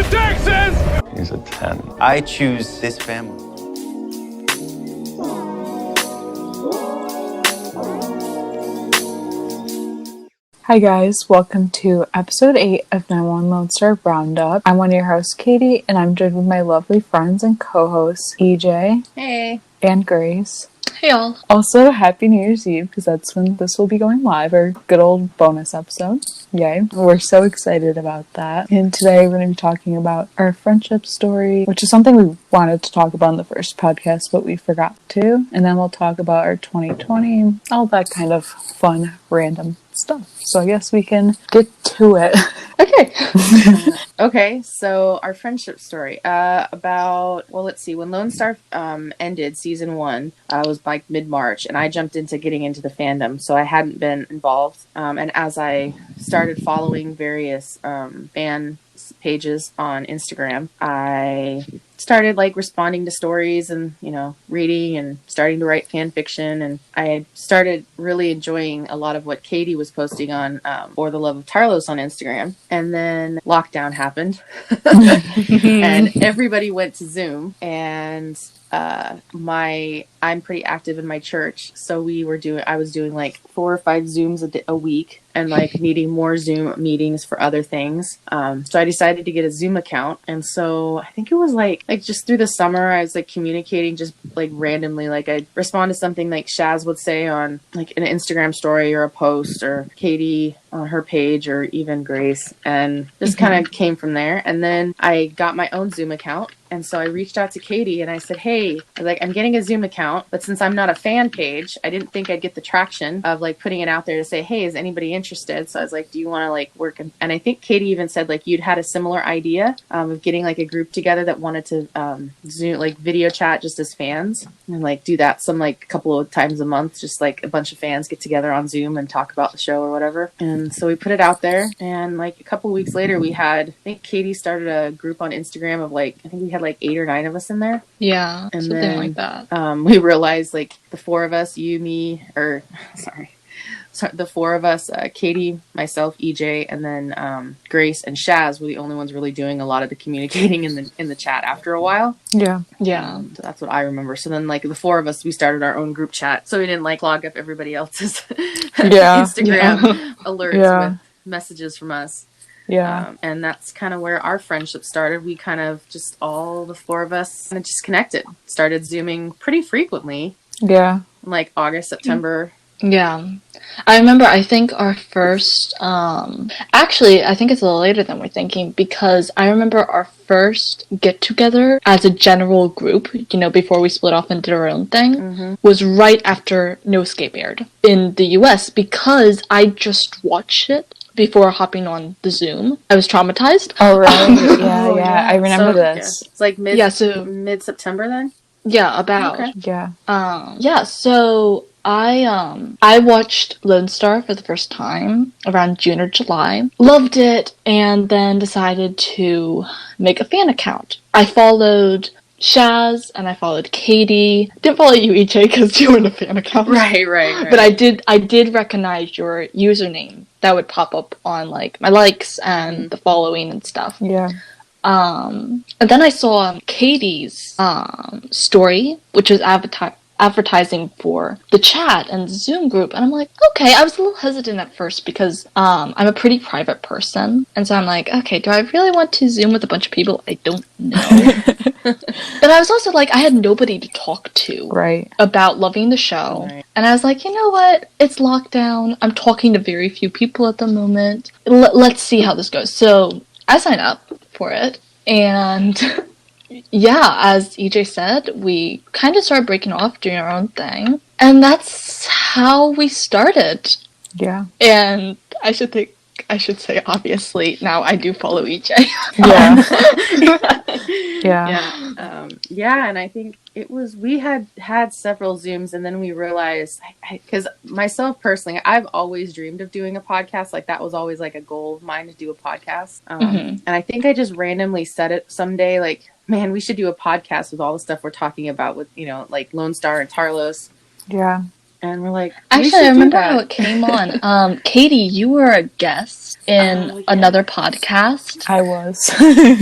the taxes! He's a 10. I choose this family. Hi guys, welcome to episode 8 of 911 Lone Star Roundup. I'm one of your hosts, Katie, and I'm joined with my lovely friends and co-hosts, EJ. Hey. And Grace. Hey y'all. Also, Happy New Year's Eve, because that's when this will be going live, our good old bonus episode. Yay. We're so excited about that. And today we're going to be talking about our friendship story, which is something we wanted to talk about in the first podcast, but we forgot to. And then we'll talk about our 2020, all that kind of fun, random stuff. So I guess we can get to it. Okay. Okay, so our friendship story. Let's see. When Lone Star ended season 1, was like mid-March, and I jumped into getting into the fandom, so I hadn't been involved. And as I started following various fan pages on Instagram, I started like responding to stories and, reading and starting to write fan fiction. And I started really enjoying a lot of what Katie was posting on For the Love of Tarlos on Instagram. And then lockdown happened and everybody went to Zoom, and I'm pretty active in my church, so I was doing like 4 or 5 Zooms a week, and like needing more Zoom meetings for other things. So I decided to get a Zoom account, and so I think it was like just through the summer, I was like communicating just like randomly. Like I'd respond to something like Shaz would say on like an Instagram story or a post, or Katie on her page, or even Grace, and just kind of came from there. And then I got my own Zoom account. And so I reached out to Katie and I said, hey, I'm getting a Zoom account, but since I'm not a fan page, I didn't think I'd get the traction of like putting it out there to say, hey, is anybody interested? So I was like, do you want to like work? And I think Katie even said like you'd had a similar idea of getting like a group together that wanted to Zoom, like video chat just as fans, and like do that some like a couple of times a month, just like a bunch of fans get together on Zoom and talk about the show or whatever. And so we put it out there, and like a couple of weeks later I think Katie started a group on Instagram of I think we had like 8 or 9 of us in there. Yeah, and something then, like that. We realized like the 4 of us, the 4 of us, Katie, myself, EJ, and then Grace and Shaz were the only ones really doing a lot of the communicating in the chat after a while. Yeah. So that's what I remember. So then like the 4 of us, we started our own group chat, so we didn't like log up everybody else's Instagram alerts with messages from us. Yeah. And that's kind of where our friendship started. We kind of just, all the 4 of us kind of just connected, started Zooming pretty frequently. Yeah. Like August, September. Yeah. I remember, I think our first, actually, I think it's a little later than we're thinking, because I remember our first get-together as a general group, before we split off and did our own thing, was right after No Escape aired in the US, because I just watched it before hopping on the Zoom. I was traumatized. Oh, right. Yeah. I remember this. Yeah. It's like mid-September then? Yeah, about. Okay. Yeah. So I watched Lone Star for the first time around June or July. Loved it, and then decided to make a fan account. I followed Shaz, and I followed Katie. Didn't follow you, EJ, because you were in a fan account. Right. But I did recognize your username that would pop up on like my likes and the following and stuff. Yeah. And then I saw Katie's story, which was advertising for the chat and the Zoom group, and I'm like, okay. I was a little hesitant at first because I'm a pretty private person, and so I'm like, okay, do I really want to Zoom with a bunch of people I don't know? But I was also like, I had nobody to talk to about loving the show, and I was like, you know what? It's lockdown. I'm talking to very few people at the moment. Let's see how this goes. So I signed up for it, and yeah, as EJ said, we kind of started breaking off, doing our own thing, and that's how we started. Yeah. And I should say, obviously, now I do follow EJ. Yeah, and I think we had several Zooms, and then we realized, because myself personally, I've always dreamed of doing a podcast. Like, that was always like a goal of mine, to do a podcast. And I think I just randomly said it someday, like, man, we should do a podcast with all the stuff we're talking about with, like Lone Star and Tarlos. Yeah. And we're like, Actually, I remember how it came on. Katie, you were a guest in another podcast. I was.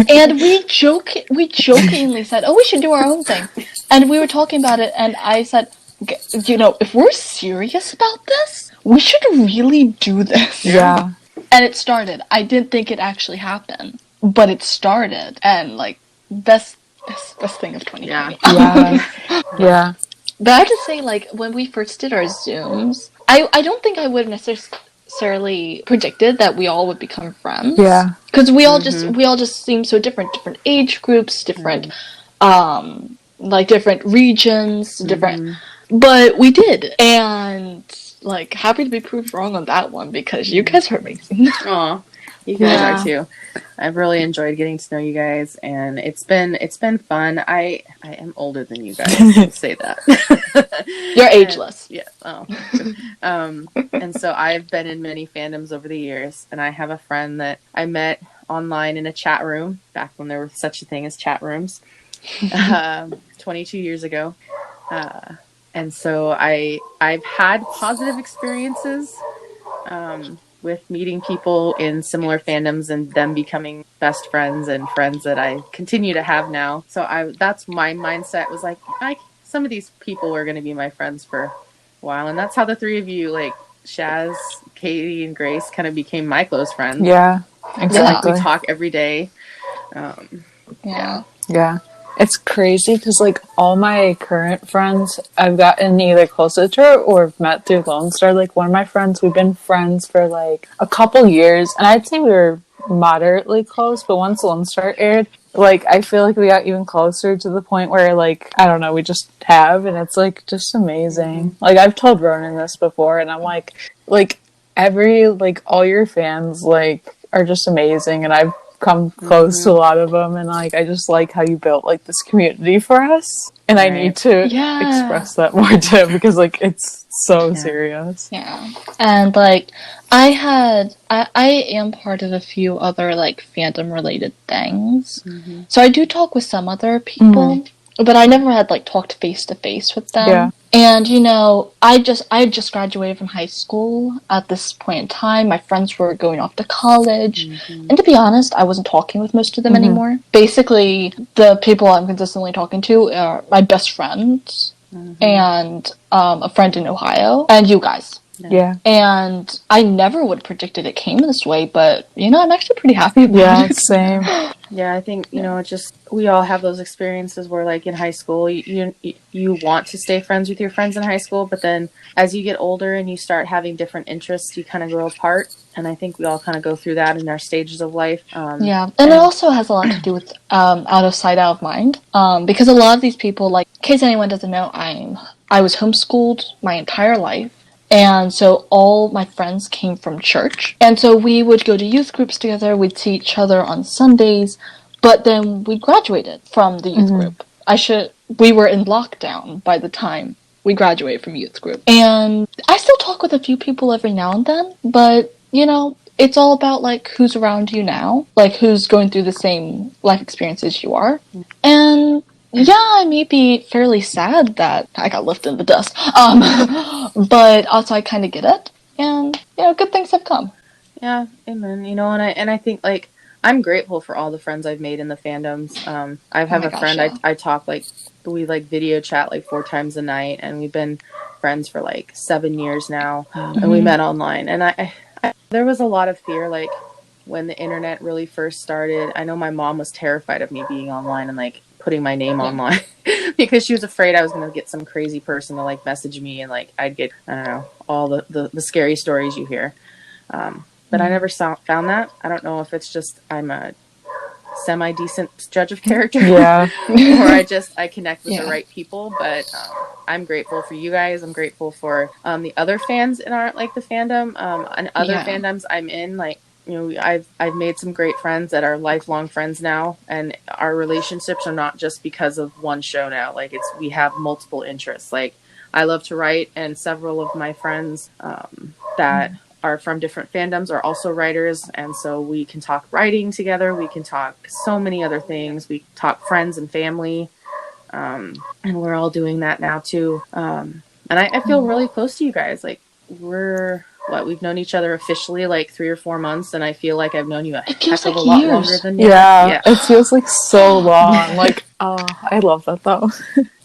And we jokingly said, "Oh, we should do our own thing." And we were talking about it, and I said, "You know, if we're serious about this, we should really do this." Yeah. And it started. I didn't think it actually happened, but it started, and like best thing of 2020. Yeah. Yeah. But I have to say, like, when we first did our Zooms, I don't think I would have necessarily predicted that we all would become friends. Yeah. Because we all just seem so different age groups, different like different regions, different, but we did, and like happy to be proved wrong on that one because you guys are amazing. Aw, you guys are too. I've really enjoyed getting to know you guys, and it's been fun. I am older than you guys. I'll say that. You're ageless. Yeah. Oh. And so I've been in many fandoms over the years, and I have a friend that I met online in a chat room back when there was such a thing as chat rooms, 22 years ago. And so I've had positive experiences with meeting people in similar fandoms and them becoming best friends and friends that I continue to have now. So that's my mindset was like, some of these people are going to be my friends for a while. And that's how the three of you, like Shaz, Katie, and Grace, kind of became my close friends. Yeah, exactly. Like, we talk every day. Yeah. It's crazy because, like, all my current friends I've gotten either closer to or met through Lone Star. Like, one of my friends, we've been friends for, like, a couple years. And I'd say we were moderately close. But once Lone Star aired, like, I feel like we got even closer to the point where, like, I don't know, we just have. And it's, like, just amazing. Like, I've told Ronen this before. And I'm like, all your fans, like, are just amazing. And I've come close to a lot of them, and like I just like how you built like this community for us, and I need to express that more too because like it's so serious. And like I am part of a few other like fandom related things, so I do talk with some other people, but I never had like talked face to face with them. And, you know, I had just graduated from high school at this point in time. My friends were going off to college. And to be honest, I wasn't talking with most of them anymore. Basically, the people I'm consistently talking to are my best friends and a friend in Ohio and you guys. Yeah. And I never would have predicted it came this way, but, you know, I'm actually pretty happy about it. Same. Yeah, I think, you know, it's just, we all have those experiences where, like, in high school, you want to stay friends with your friends in high school, but then as you get older and you start having different interests, you kind of grow apart. And I think we all kind of go through that in our stages of life. And it also has a lot to do with out of sight, out of mind. Because a lot of these people, like, in case anyone doesn't know, I was homeschooled my entire life. And so all my friends came from church. And so we would go to youth groups together. We'd see each other on Sundays. But then we graduated from the youth group. We were in lockdown by the time we graduated from youth group. And I still talk with a few people every now and then. But, you know, it's all about, like, who's around you now. Like, who's going through the same life experiences you are. And yeah, I may be fairly sad that I got left in the dust. But also I kind of get it. And, you know, good things have come. Yeah, amen. You know, and I think, like, I'm grateful for all the friends I've made in the fandoms. I have a friend, I talk, like, we, like, video chat, like, 4 times a night. And we've been friends for, like, 7 years now. And we met online. And I there was a lot of fear, like, when the internet really first started. I know my mom was terrified of me being online and, like, putting my name online because she was afraid I was going to get some crazy person to like message me and like I'd get, I don't know, all the scary stories you hear. But I never found that. I don't know if it's just I'm a semi-decent judge of character or I connect with the right people. But I'm grateful for you guys. I'm grateful for the other fans in our like the fandom and other fandoms I'm in. Like, you know, I've made some great friends that are lifelong friends now, and our relationships are not just because of one show now. Like we have multiple interests. Like I love to write, and several of my friends that are from different fandoms are also writers, and so we can talk writing together. We can talk so many other things. We talk friends and family, and we're all doing that now too. And I feel really close to you guys. Like, we've known each other officially like 3 or 4 months, and I feel like I've known you a heck of a lot longer than you. Yeah, it feels like so long. Like, oh, I love that though.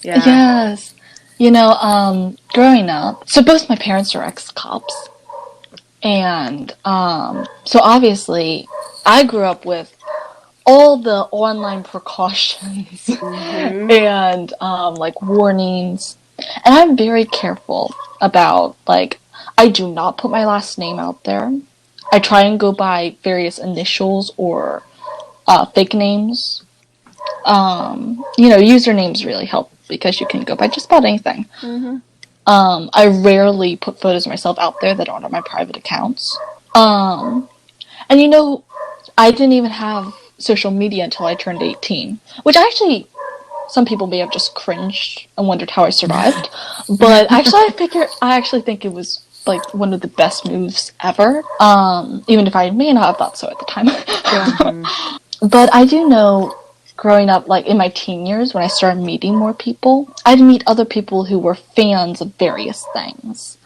Yeah. Yes. You know, growing up, so both my parents are ex-cops. And so obviously, I grew up with all the online precautions and like warnings. And I'm very careful about, like, I do not put my last name out there. I try and go by various initials or fake names. You know, usernames really help because you can go by just about anything. I rarely put photos of myself out there that aren't on my private accounts. And you know, I didn't even have social media until I turned 18, which actually, some people may have just cringed and wondered how I survived. But actually, I actually think it was like one of the best moves ever. Even if I may not have thought so at the time. But I do know, growing up, like in my teen years, when I started meeting more people, I'd meet other people who were fans of various things.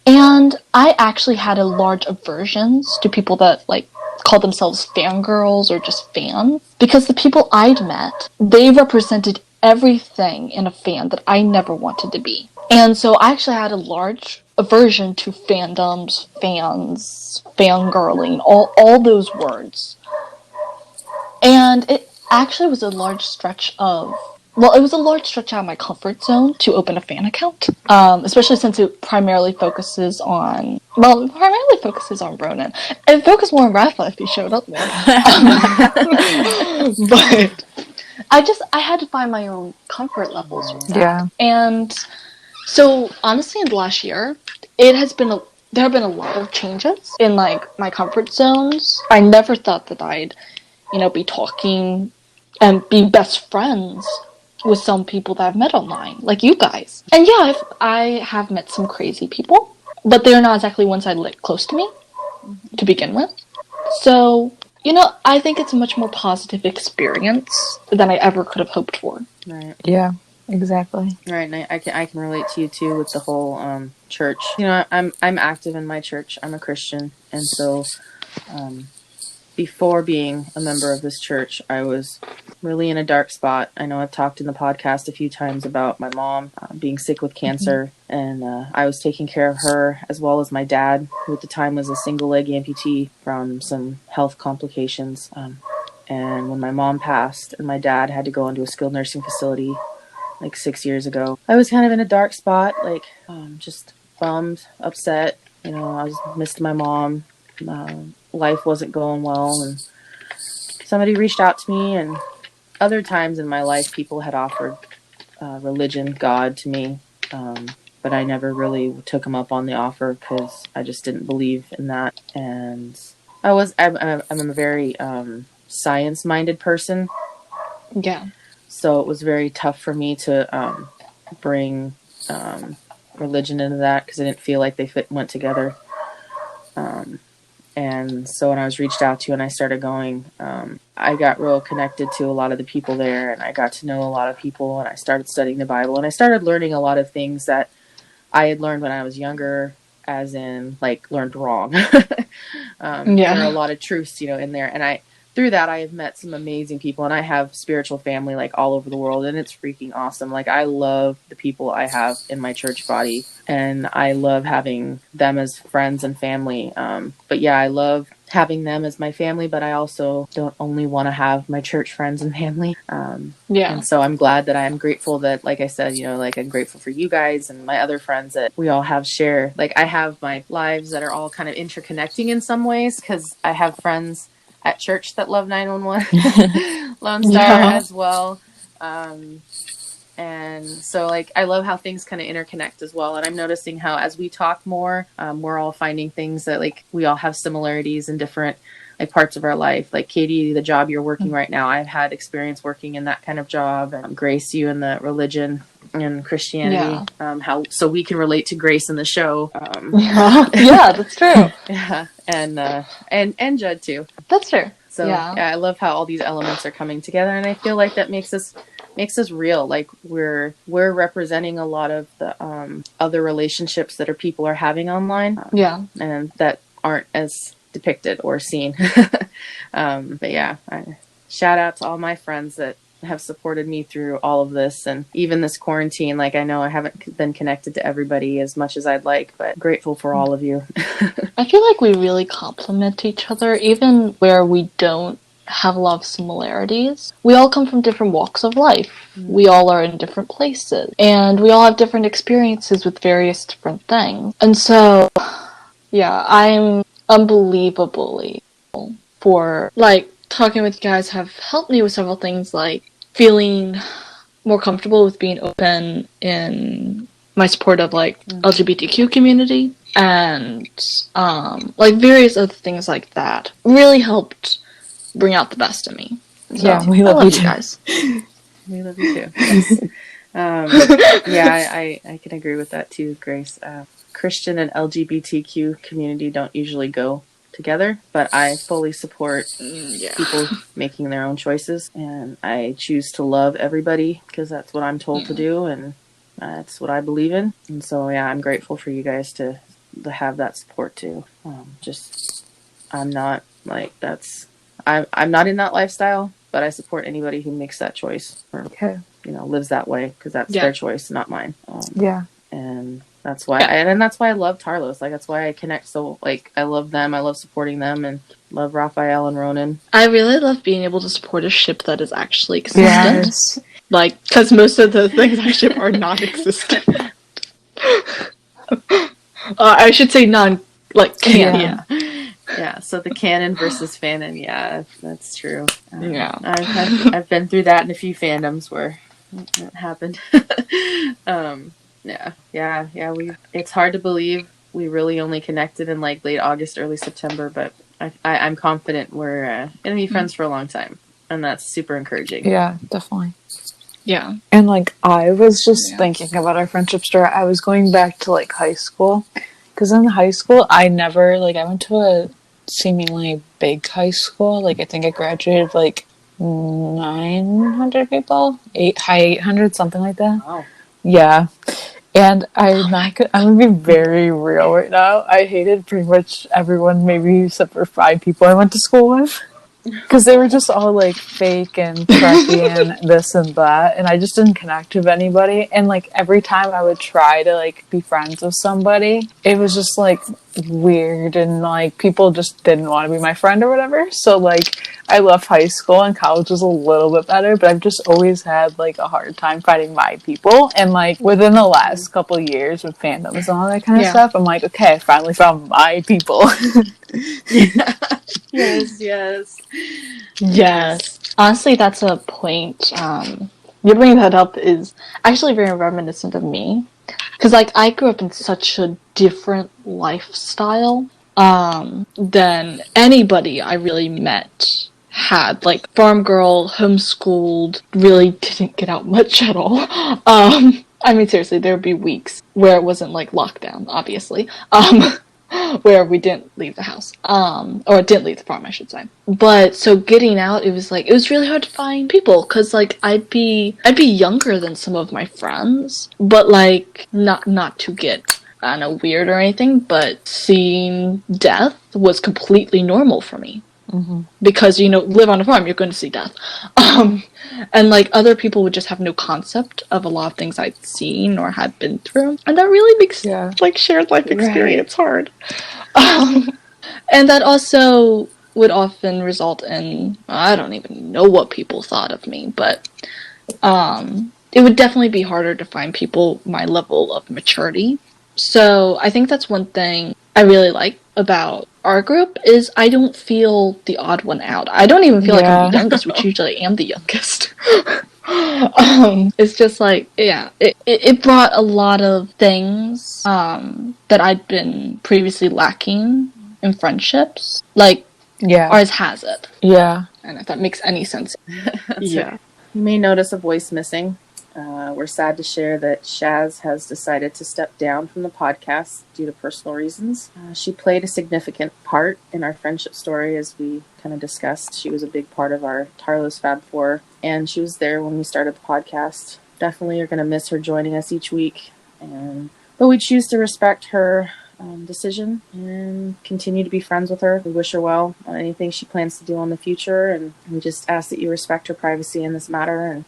And I actually had a large aversions to people that like call themselves fangirls or just fans, because the people I'd met, they represented everything in a fan that I never wanted to be. And so I actually had a large aversion to fandoms, fans, fangirling, all those words. And it actually was a large stretch out of my comfort zone to open a fan account, especially since it primarily focuses on Ronen. It focused more on Rafa if he showed up more. But I had to find my own comfort levels with that. Yeah. And so honestly, in the last year, there have been a lot of changes in like my comfort zones. I never thought that I'd, you know, be talking and be best friends with some people that I've met online, like you guys. And yeah, I have met some crazy people, but they're not exactly ones that live close to me to begin with. So, you know, I think it's a much more positive experience than I ever could have hoped for. Right. Yeah, exactly. Right, and I can relate to you too with the whole church. You know, I'm active in my church. I'm a Christian, and so before being a member of this church, I was really in a dark spot. I know I've talked in the podcast a few times about my mom being sick with cancer, and I was taking care of her as well as my dad, who at the time was a single leg amputee from some health complications. And when my mom passed and my dad had to go into a skilled nursing facility like 6 years ago, I was kind of in a dark spot, like just bummed, upset. You know, I missed my mom. Life wasn't going well, and somebody reached out to me, and other times in my life people had offered religion, God to me, but I never really took them up on the offer because I just didn't believe in that. And I'm a very science-minded person. Yeah. So it was very tough for me to bring religion into that because I didn't feel like they went together. And so when I was reached out to and I started going, I got real connected to a lot of the people there, and I got to know a lot of people, and I started studying the Bible, and I started learning a lot of things that I had learned when I was younger, as in, like, learned wrong. There are a lot of truths, you know, in there. And through that, I have met some amazing people, and I have spiritual family, like, all over the world, and it's freaking awesome. Like, I love the people I have in my church body, and I love having them as friends and family. But yeah, I love having them as my family, but I also don't only want to have my church friends and family. And so I'm glad that I'm grateful that, like I said, you know, like I'm grateful for you guys and my other friends that we all have share. Like, I have my lives that are all kind of interconnecting in some ways, because I have friends at church that love 911 Lone Star as well. And so, like, I love how things kind of interconnect as well. And I'm noticing how as we talk more, we're all finding things that, like, we all have similarities in different, like, parts of our life. Like, Katie, the job you're working right now, I've had experience working in that kind of job. And Grace, you in the religion and Christianity. So we can relate to Grace in the show. Yeah, that's true. Yeah. And Judd too. That's true. So yeah, I love how all these elements are coming together, and I feel like that makes us makes us real. Like we're representing a lot of the other relationships that people are having online. And that aren't as depicted or seen. But yeah, shout out to all my friends that have supported me through all of this, and even this quarantine. Like, I know I haven't been connected to everybody as much as I'd like, but grateful for all of you. I feel like we really complement each other, even where we don't have a lot of similarities. We all come from different walks of life. We all are in different places, and we all have different experiences with various different things. And so, yeah, I'm unbelievably grateful for, like, talking with you guys have helped me with several things, like feeling more comfortable with being open in my support of, like, LGBTQ community, and like various other things like that really helped bring out the best in me. So, yeah, we love you guys. We love you too. Yes. Yeah, I can agree with that too, Grace. Christian and LGBTQ community don't usually go together, but I fully support people making their own choices, and I choose to love everybody because that's what I'm told to do, and that's what I believe in. And so yeah, I'm grateful for you guys to have that support too. I'm not like I'm not in that lifestyle, but I support anybody who makes that choice or lives that way, because that's their choice, not mine. And that's why, and that's why I love Tarlos. Like, that's why I connect so, like, I love them, I love supporting them, and love Raphael and Ronen. I really love being able to support a ship that is actually existent. Yes. Like, because most of the things I ship are non-existent. I should say canon. Yeah, so the canon versus fanon, yeah, that's true. I've been through that in a few fandoms where it happened. It's hard to believe we really only connected in like late August, early September, but I'm confident we're gonna be friends for a long time, and that's super encouraging. Yeah, definitely. Yeah. And like, I was just thinking about our friendship story. I was going back to like high school, because in high school I went to a seemingly big high school. Like, I think I graduated like 900 people, high 800, something like that. Wow. Yeah. And I'm gonna be very real right now. I hated pretty much everyone, maybe except for 5 people I went to school with, because they were just all like fake and preppy and this and that, and I just didn't connect with anybody. And like, every time I would try to like be friends with somebody, it was just like weird, and like people just didn't want to be my friend or whatever. So like, I left high school, and college was a little bit better, but I've just always had like a hard time finding my people. And like, within the last couple of years with fandoms and all that kind of stuff, I'm like, okay, I finally found my people. Yes. Honestly, that's a point. You bringing that up is actually very reminiscent of me. Because, like, I grew up in such a different lifestyle than anybody I really met had. Like, farm girl, homeschooled, really didn't get out much at all. I mean, seriously, there would be weeks where it wasn't, like, lockdown, obviously. Where we didn't leave the house, or didn't leave the farm, I should say. But so getting out, it was really hard to find people, because like I'd be younger than some of my friends, but like not to get weird or anything, but seeing death was completely normal for me. Mm-hmm. Because live on a farm, you're going to see death, and like other people would just have no concept of a lot of things I'd seen or had been through, and that really makes like shared life experience hard. And that also would often result in, I don't even know what people thought of me, but it would definitely be harder to find people my level of maturity. So I think that's one thing I really like about our group is I don't feel the odd one out. I don't even feel like I'm the youngest, which usually am the youngest. It's just like, it brought a lot of things that I'd been previously lacking in friendships. Like, ours has it. Yeah. And if that makes any sense. You may notice a voice missing. We're sad to share that Shaz has decided to step down from the podcast due to personal reasons. She played a significant part in our friendship story, as we kind of discussed. She was a big part of our Tarlos Fab Four, and she was there when we started the podcast. Definitely are going to miss her joining us each week, but we choose to respect her decision and continue to be friends with her. We wish her well on anything she plans to do in the future, and we just ask that you respect her privacy in this matter, and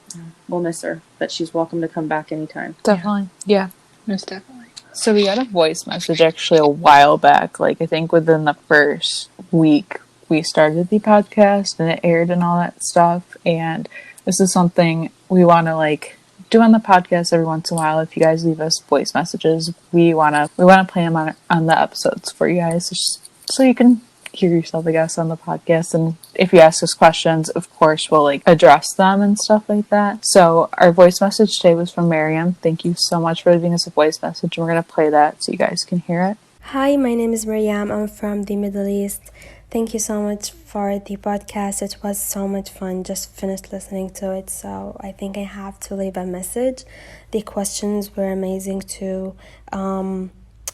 we'll miss her, but she's welcome to come back anytime. Definitely. Yeah. Most definitely. So we got a voice message actually a while back, like I think within the first week we started the podcast and it aired and all that stuff, and this is something we want to like do on the podcast every once in a while. If you guys leave us voice messages, we want to play them on the episodes for you guys, just so you can hear yourself, I guess, on the podcast. And if you ask us questions, of course we'll like address them and stuff like that. So our voice message today was from Miriam. Thank you so much for leaving us a voice message, and we're going to play that so you guys can hear it. Hi, my name is Mariam. I'm from the Middle East. Thank you so much for the podcast. It was so much fun. Just finished listening to it, so I think I have to leave a message. The questions were amazing too.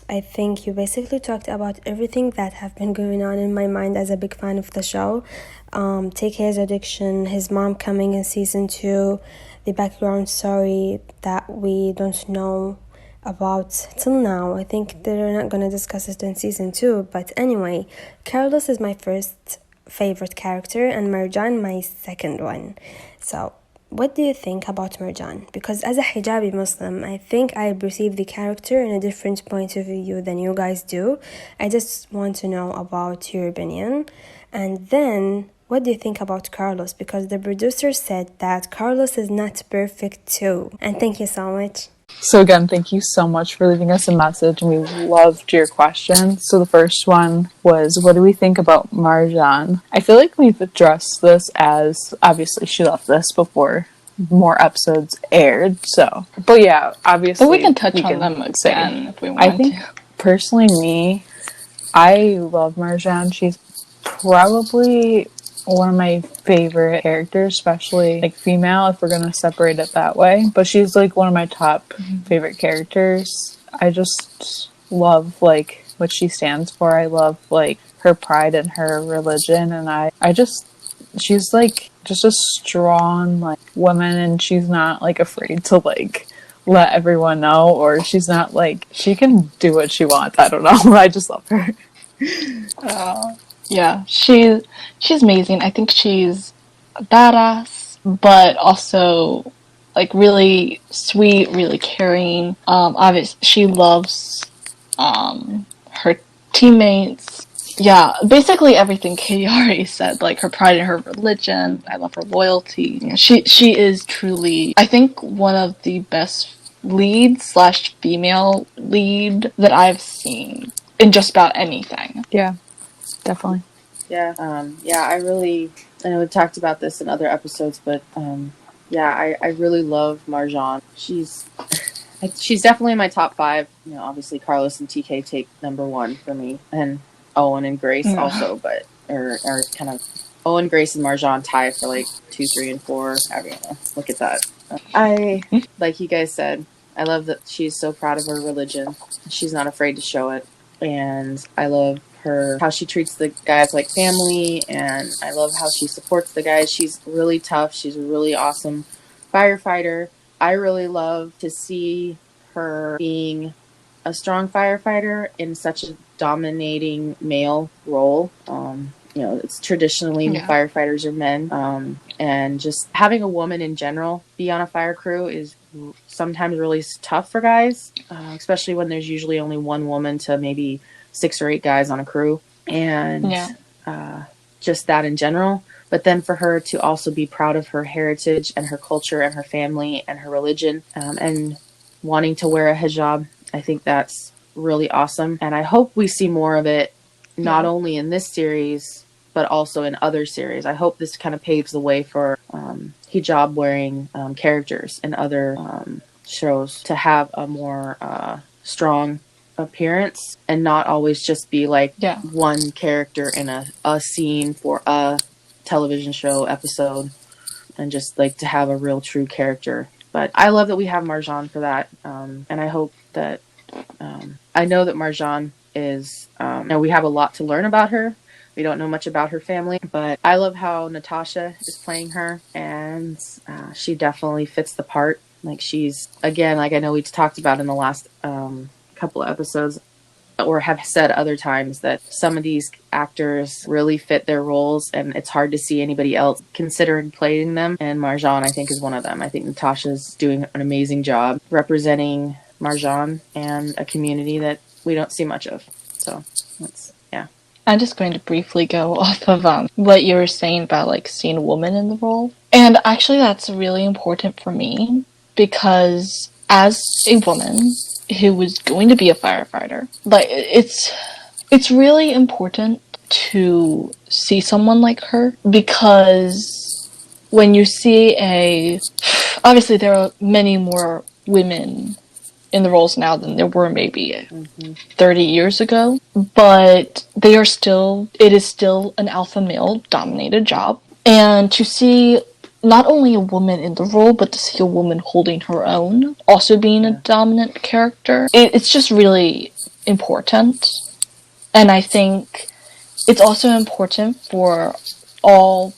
I think you basically talked about everything that have been going on in my mind as a big fan of the show. TK's addiction, his mom coming in season 2, the background story that we don't know about till now. I think they're not going to discuss it in season 2, but anyway, Carlos is my first favorite character and Marjan my second one. So what do you think about Marjan? Because as a hijabi Muslim, I think I perceive the character in a different point of view than you guys do. I just want to know about your opinion. And then what do you think about Carlos? Because the producer said that Carlos is not perfect too. And thank you so much. So again, thank you so much for leaving us a message, and we loved your questions. So the first one was, what do we think about Marjan? I feel like we've addressed this, as obviously she left this before more episodes aired. So, but yeah, obviously But we can touch on them again if we want I think personally, I love Marjan. She's probably one of my favorite characters, especially like female, if we're gonna separate it that way. But she's like one of my top favorite characters. I just love like what she stands for. I love like her pride in her religion, and she's like just a strong like woman, and she's not like afraid to like let everyone know, or she's not like, she can do what she wants. I don't know. I just love her. Yeah, she's amazing. I think she's a badass, but also like really sweet, really caring. Obviously, she loves her teammates. Yeah, basically everything Katie already said. Like her pride in her religion. I love her loyalty. She is truly, I think, one of the best lead/female lead that I've seen in just about anything. Yeah. Definitely. Yeah, I know we talked about this in other episodes, but I really love Marjan. She's definitely in my top 5. You know, obviously Carlos and TK take number 1 for me, and Owen and Grace also, but or kind of Owen, Grace, and Marjan tie for like 2, 3, and 4. I don't know. Look at that. I like you guys said, I love that she's so proud of her religion. She's not afraid to show it, and I love how she treats the guys like family, and I love how she supports the guys. She's really tough. She's a really awesome firefighter. I really love to see her being a strong firefighter in such a dominating male role. You know, it's traditionally firefighters are men, and just having a woman in general be on a fire crew is sometimes really tough for guys, especially when there's usually only one woman to maybe 6 or 8 guys on a crew, and just that in general. But then for her to also be proud of her heritage and her culture and her family and her religion, and wanting to wear a hijab, I think that's really awesome. And I hope we see more of it, not only in this series, but also in other series. I hope this kind of paves the way for hijab wearing characters in other shows to have a more strong appearance, and not always just be like one character in a scene for a television show episode, and just like to have a real true character But I love that we have Marjan for that. And I hope that, I know that Marjan is, we have a lot to learn about her. We don't know much about her family, but I love how Natasha is playing her, and she definitely fits the part. Like, she's, again, like I know we talked about in the last couple of episodes, or have said other times, that some of these actors really fit their roles, and it's hard to see anybody else considering playing them. And Marjan, I think, is one of them. I think Natasha's doing an amazing job representing Marjan and a community that we don't see much of. So that's, yeah. I'm just going to briefly go off of what you were saying about like seeing a woman in the role. And actually that's really important for me, because as a woman who was going to be a firefighter, like it's really important to see someone like her, because when you see obviously there are many more women in the roles now than there were maybe 30 years ago, but it is still an alpha male dominated job. And to see not only a woman in the role, but to see a woman holding her own, also being a dominant character, it's just really important. And I think it's also important for all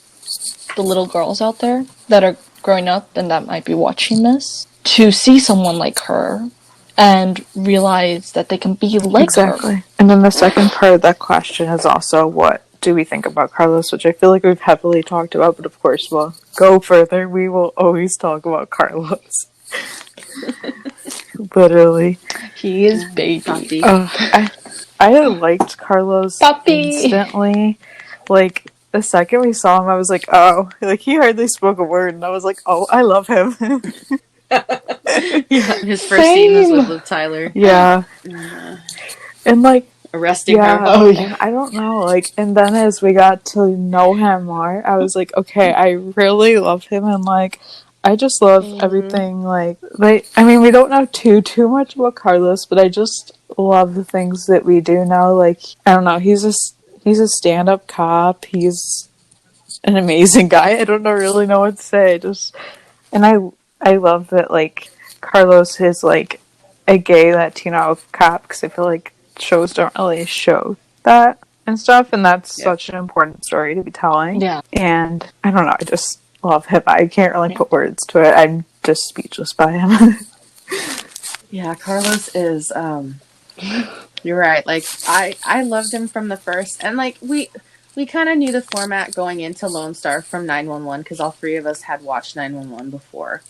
the little girls out there that are growing up and that might be watching this, to see someone like her and realize that they can be like her. And then the second part of that question is also, what do we think about Carlos, which I feel like we've heavily talked about, but of course we'll go further. We will always talk about Carlos. Literally. He is baby. I liked Carlos Puppy. instantly. Like, the second we saw him, I was like, oh, like, he hardly spoke a word, and I was like, oh, I love him. Yeah, his first scene was with Liv Tyler. Yeah. And, like, arresting her. Oh, yeah. And I don't know, like, and then as we got to know him more, I was like, okay, I really love him, and, like, I just love everything, like, I mean, we don't know too much about Carlos, but I just love the things that we do know. Like, I don't know, he's a stand-up cop, he's an amazing guy, I don't really know what to say, and I love that, like, Carlos is, like, a gay Latino cop, because I feel like shows don't really show that and stuff, and that's such an important story to be telling. Yeah. And I don't know, I just love him. I can't really put words to it. I'm just speechless by him. Yeah, Carlos is, you're right. Like, I loved him from the first, and like, we kind of knew the format going into Lone Star from 911, because all three of us had watched 911 before.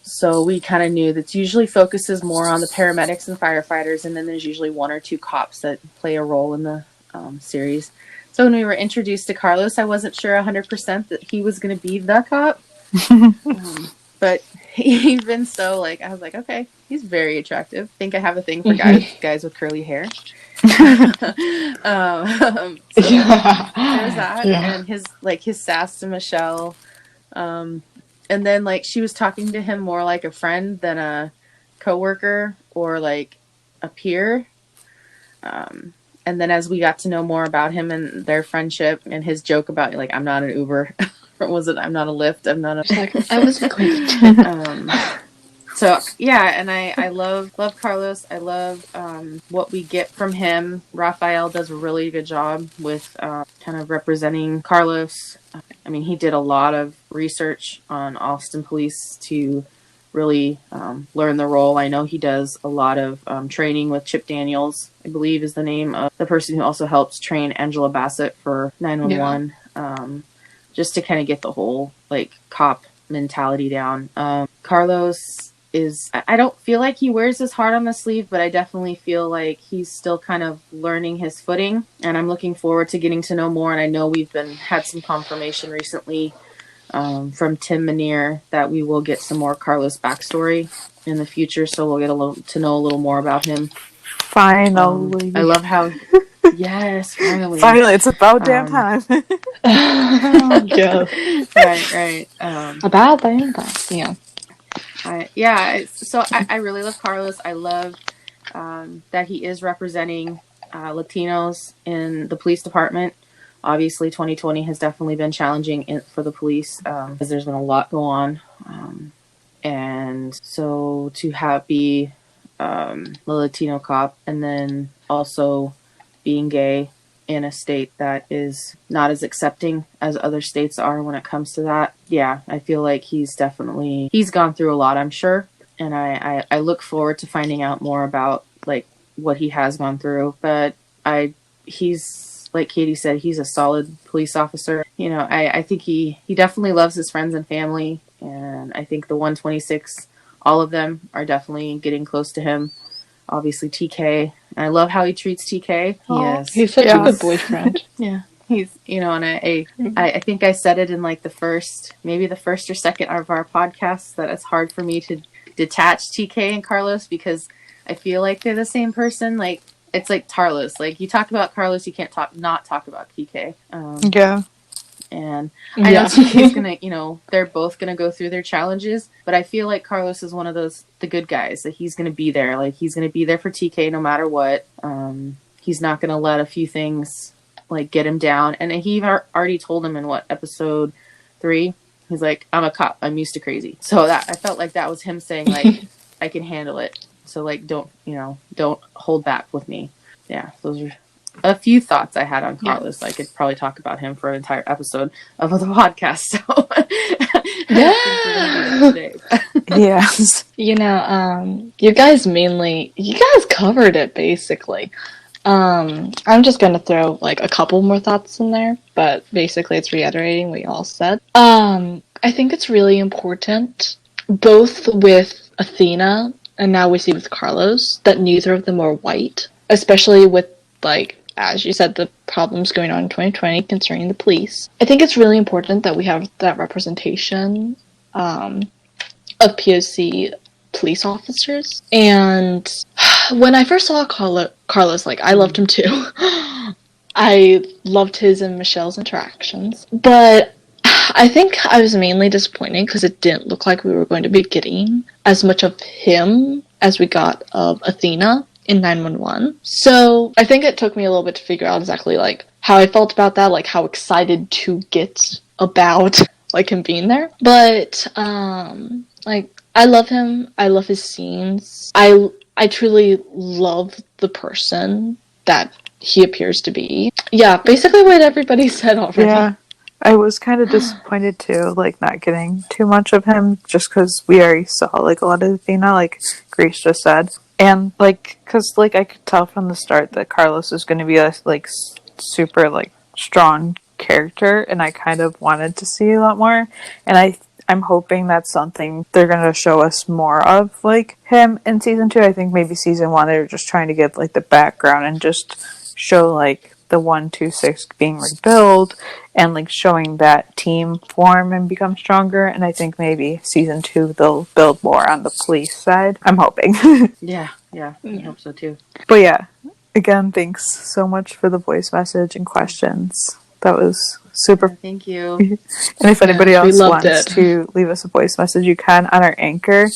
So we kind of knew that usually focuses more on the paramedics and firefighters, and then there's usually one or two cops that play a role in the series. So when we were introduced to Carlos, I wasn't sure 100% that he was going to be the cop. But even so, like, I was like, okay, he's very attractive. I think I have a thing for guys with curly hair. So there's that. Yeah. And his sass to Michelle. And then, like, she was talking to him more like a friend than a coworker or, like, a peer. And then as we got to know more about him and their friendship and his joke about, like, I'm not an Uber. Or was it, I'm not a Lyft, I'm not a... I was quick. So, yeah, and I love Carlos. I love what we get from him. Raphael does a really good job with kind of representing Carlos. I mean, he did a lot of research on Austin police to really learn the role. I know he does a lot of training with Chip Daniels, I believe is the name of the person who also helps train Angela Bassett for 911. Yeah. Just to kind of get the whole, like, cop mentality down. Carlos is, I don't feel like he wears his heart on the sleeve, but I definitely feel like he's still kind of learning his footing, and I'm looking forward to getting to know more. And I know we've had some confirmation recently from Tim Minear that we will get some more Carlos backstory in the future, so we'll get to know a little more about him. Finally. I love how yes, finally. Finally, it's about damn time. Yeah. Right. About damn time. Yeah. So I really love Carlos. I love that he is representing Latinos in the police department. Obviously, 2020 has definitely been challenging for the police because there's been a lot go on And so to be the Latino cop, and then also being gay in a state that is not as accepting as other states are when it comes to that. Yeah, I feel like he's gone through a lot, I'm sure. And I look forward to finding out more about like what he has gone through. But he's, like Katie said, he's a solid police officer. You know, I think he definitely loves his friends and family. And I think the 126, all of them are definitely getting close to him. Obviously TK. And I love how he treats TK. He's such a good boyfriend. Yeah. He's, you know, and I think I said it in like the first or second of our podcast that it's hard for me to detach TK and Carlos because I feel like they're the same person. Like, it's like Tarlos. Like, you talk about Carlos, you can't not talk about TK. Yeah. And I know TK's gonna, you know, they're both gonna go through their challenges, but I feel like Carlos is one of the good guys, that he's gonna be there. Like, he's gonna be there for TK no matter what. He's not gonna let a few things like get him down. And he already told him in episode 3, he's like, I'm a cop, I'm used to crazy. So that, I felt like that was him saying like, I can handle it. So like, don't hold back with me. Yeah, those are a few thoughts I had on Carlos. Yeah. I could probably talk about him for an entire episode of the podcast. So Yes. You know, you guys covered it basically. I'm just gonna throw like a couple more thoughts in there, but basically it's reiterating what you all said. I think it's really important, both with Athena and now we see with Carlos, that neither of them are white, especially with, like, as you said, the problems going on in 2020 concerning the police. I think it's really important that we have that representation of POC police officers. And when I first saw Carlos, like, I loved him too. I loved his and Michelle's interactions. But I think I was mainly disappointed because it didn't look like we were going to be getting as much of him as we got of Athena in 911. So I think it took me a little bit to figure out exactly like how I felt about that, like how excited to get about like him being there. But like, I love him. I love his scenes. I truly love the person that he appears to be. Yeah, basically what everybody said already. Yeah. I was kind of disappointed too, like not getting too much of him, just because we already saw like a lot of Athena, like Grace just said, and like because like I could tell from the start that Carlos is going to be a like super like strong character, and I kind of wanted to see a lot more, and I'm hoping that's something they're going to show us more of, like him in season 2. I think maybe season 1 they were just trying to get like the background and just show like the 126 being rebuilt and like showing that team form and become stronger. And I think maybe season 2 they'll build more on the police side. I'm hoping. Yeah, I hope so too. But yeah, again, thanks so much for the voice message and questions. That was super. Thank you. And if anybody else wants to leave us a voice message, you can on our Anchor.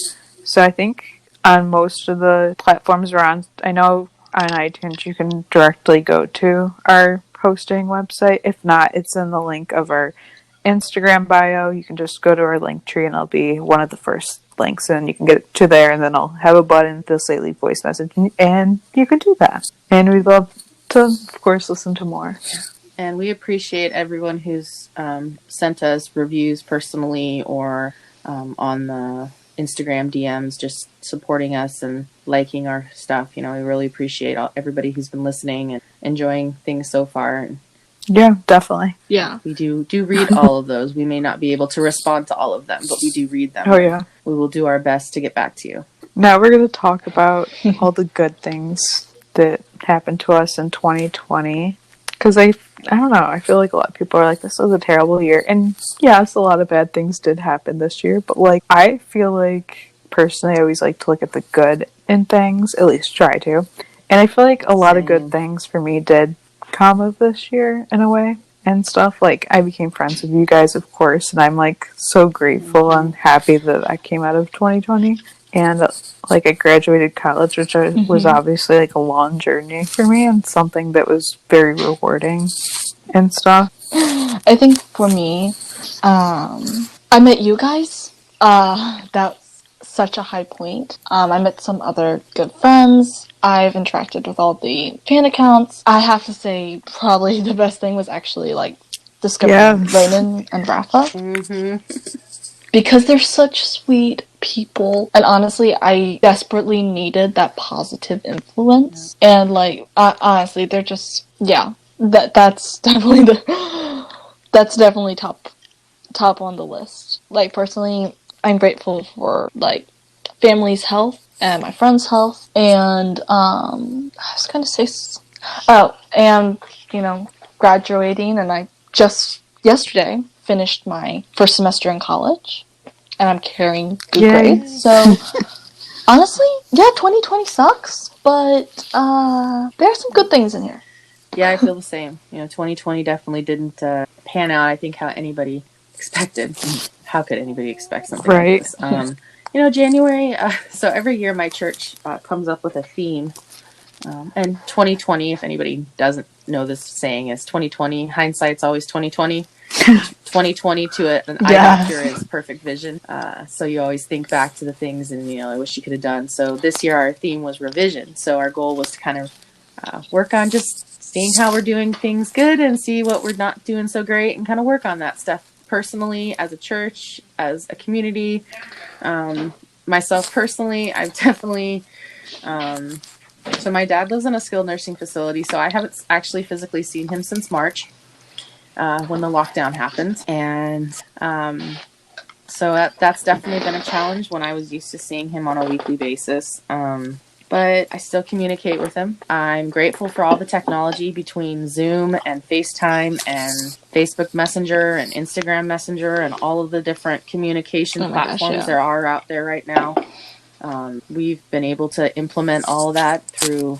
So I think on most of the platforms we're on, I know on iTunes you can directly go to our hosting website. If not, it's in the link of our Instagram bio. You can just go to our link tree and it'll be one of the first links, and you can get to there, and then I'll have a button that'll say leave voice message, and you can do that. And we'd love to, of course, listen to more. And we appreciate everyone who's sent us reviews personally or on the Instagram DMs, just supporting us and liking our stuff. You know, we really appreciate everybody who's been listening and enjoying things so far. Yeah, definitely. Yeah, we do read all of those. We may not be able to respond to all of them, but we do read them. Oh yeah, we will do our best to get back to you. Now we're going to talk about all the good things that happened to us in 2020. Because I don't know, I feel like a lot of people are like, this was a terrible year. And yes, a lot of bad things did happen this year. But like, I feel like, personally, I always like to look at the good in things, at least try to. And I feel like a lot of good things for me did come of this year, in a way, and stuff. Like, I became friends with you guys, of course. And I'm like, so grateful and happy that I came out of 2020. And like, I graduated college, which was obviously like a long journey for me and something that was very rewarding and stuff. I think for me, I met you guys. That such a high point. I met some other good friends. I've interacted with all the fan accounts. I have to say, probably the best thing was actually like discovering Ronen and Rafa. Because they're such sweet people. And honestly, I desperately needed that positive influence. And like, honestly, they're just, that's definitely top on the list. Like, personally, I'm grateful for like family's health and my friend's health. And, I was gonna say, and, graduating, and I just yesterday finished my first semester in college, and I'm carrying good grades. So honestly, 2020 sucks, but there are some good things in here. Yeah, I feel the same. 2020 definitely didn't pan out, I think, how anybody expected. How could anybody expect something like this? January, so every year my church comes up with a theme. And 2020, if anybody doesn't know this saying, is 2020. Hindsight's always 2020. 2020 to an eye doctor is perfect vision. So you always think back to the things and, I wish you could have done. So this year our theme was revision. So our goal was to kind of work on just seeing how we're doing things good and see what we're not doing so great and kind of work on that stuff personally, as a church, as a community. Myself personally, I've definitely... So my dad lives in a skilled nursing facility, so I haven't actually physically seen him since March, when the lockdown happened. And so that's definitely been a challenge when I was used to seeing him on a weekly basis. But I still communicate with him. I'm grateful for all the technology between Zoom and FaceTime and Facebook Messenger and Instagram Messenger and all of the different communication platforms there are out there right now. We've been able to implement all of that through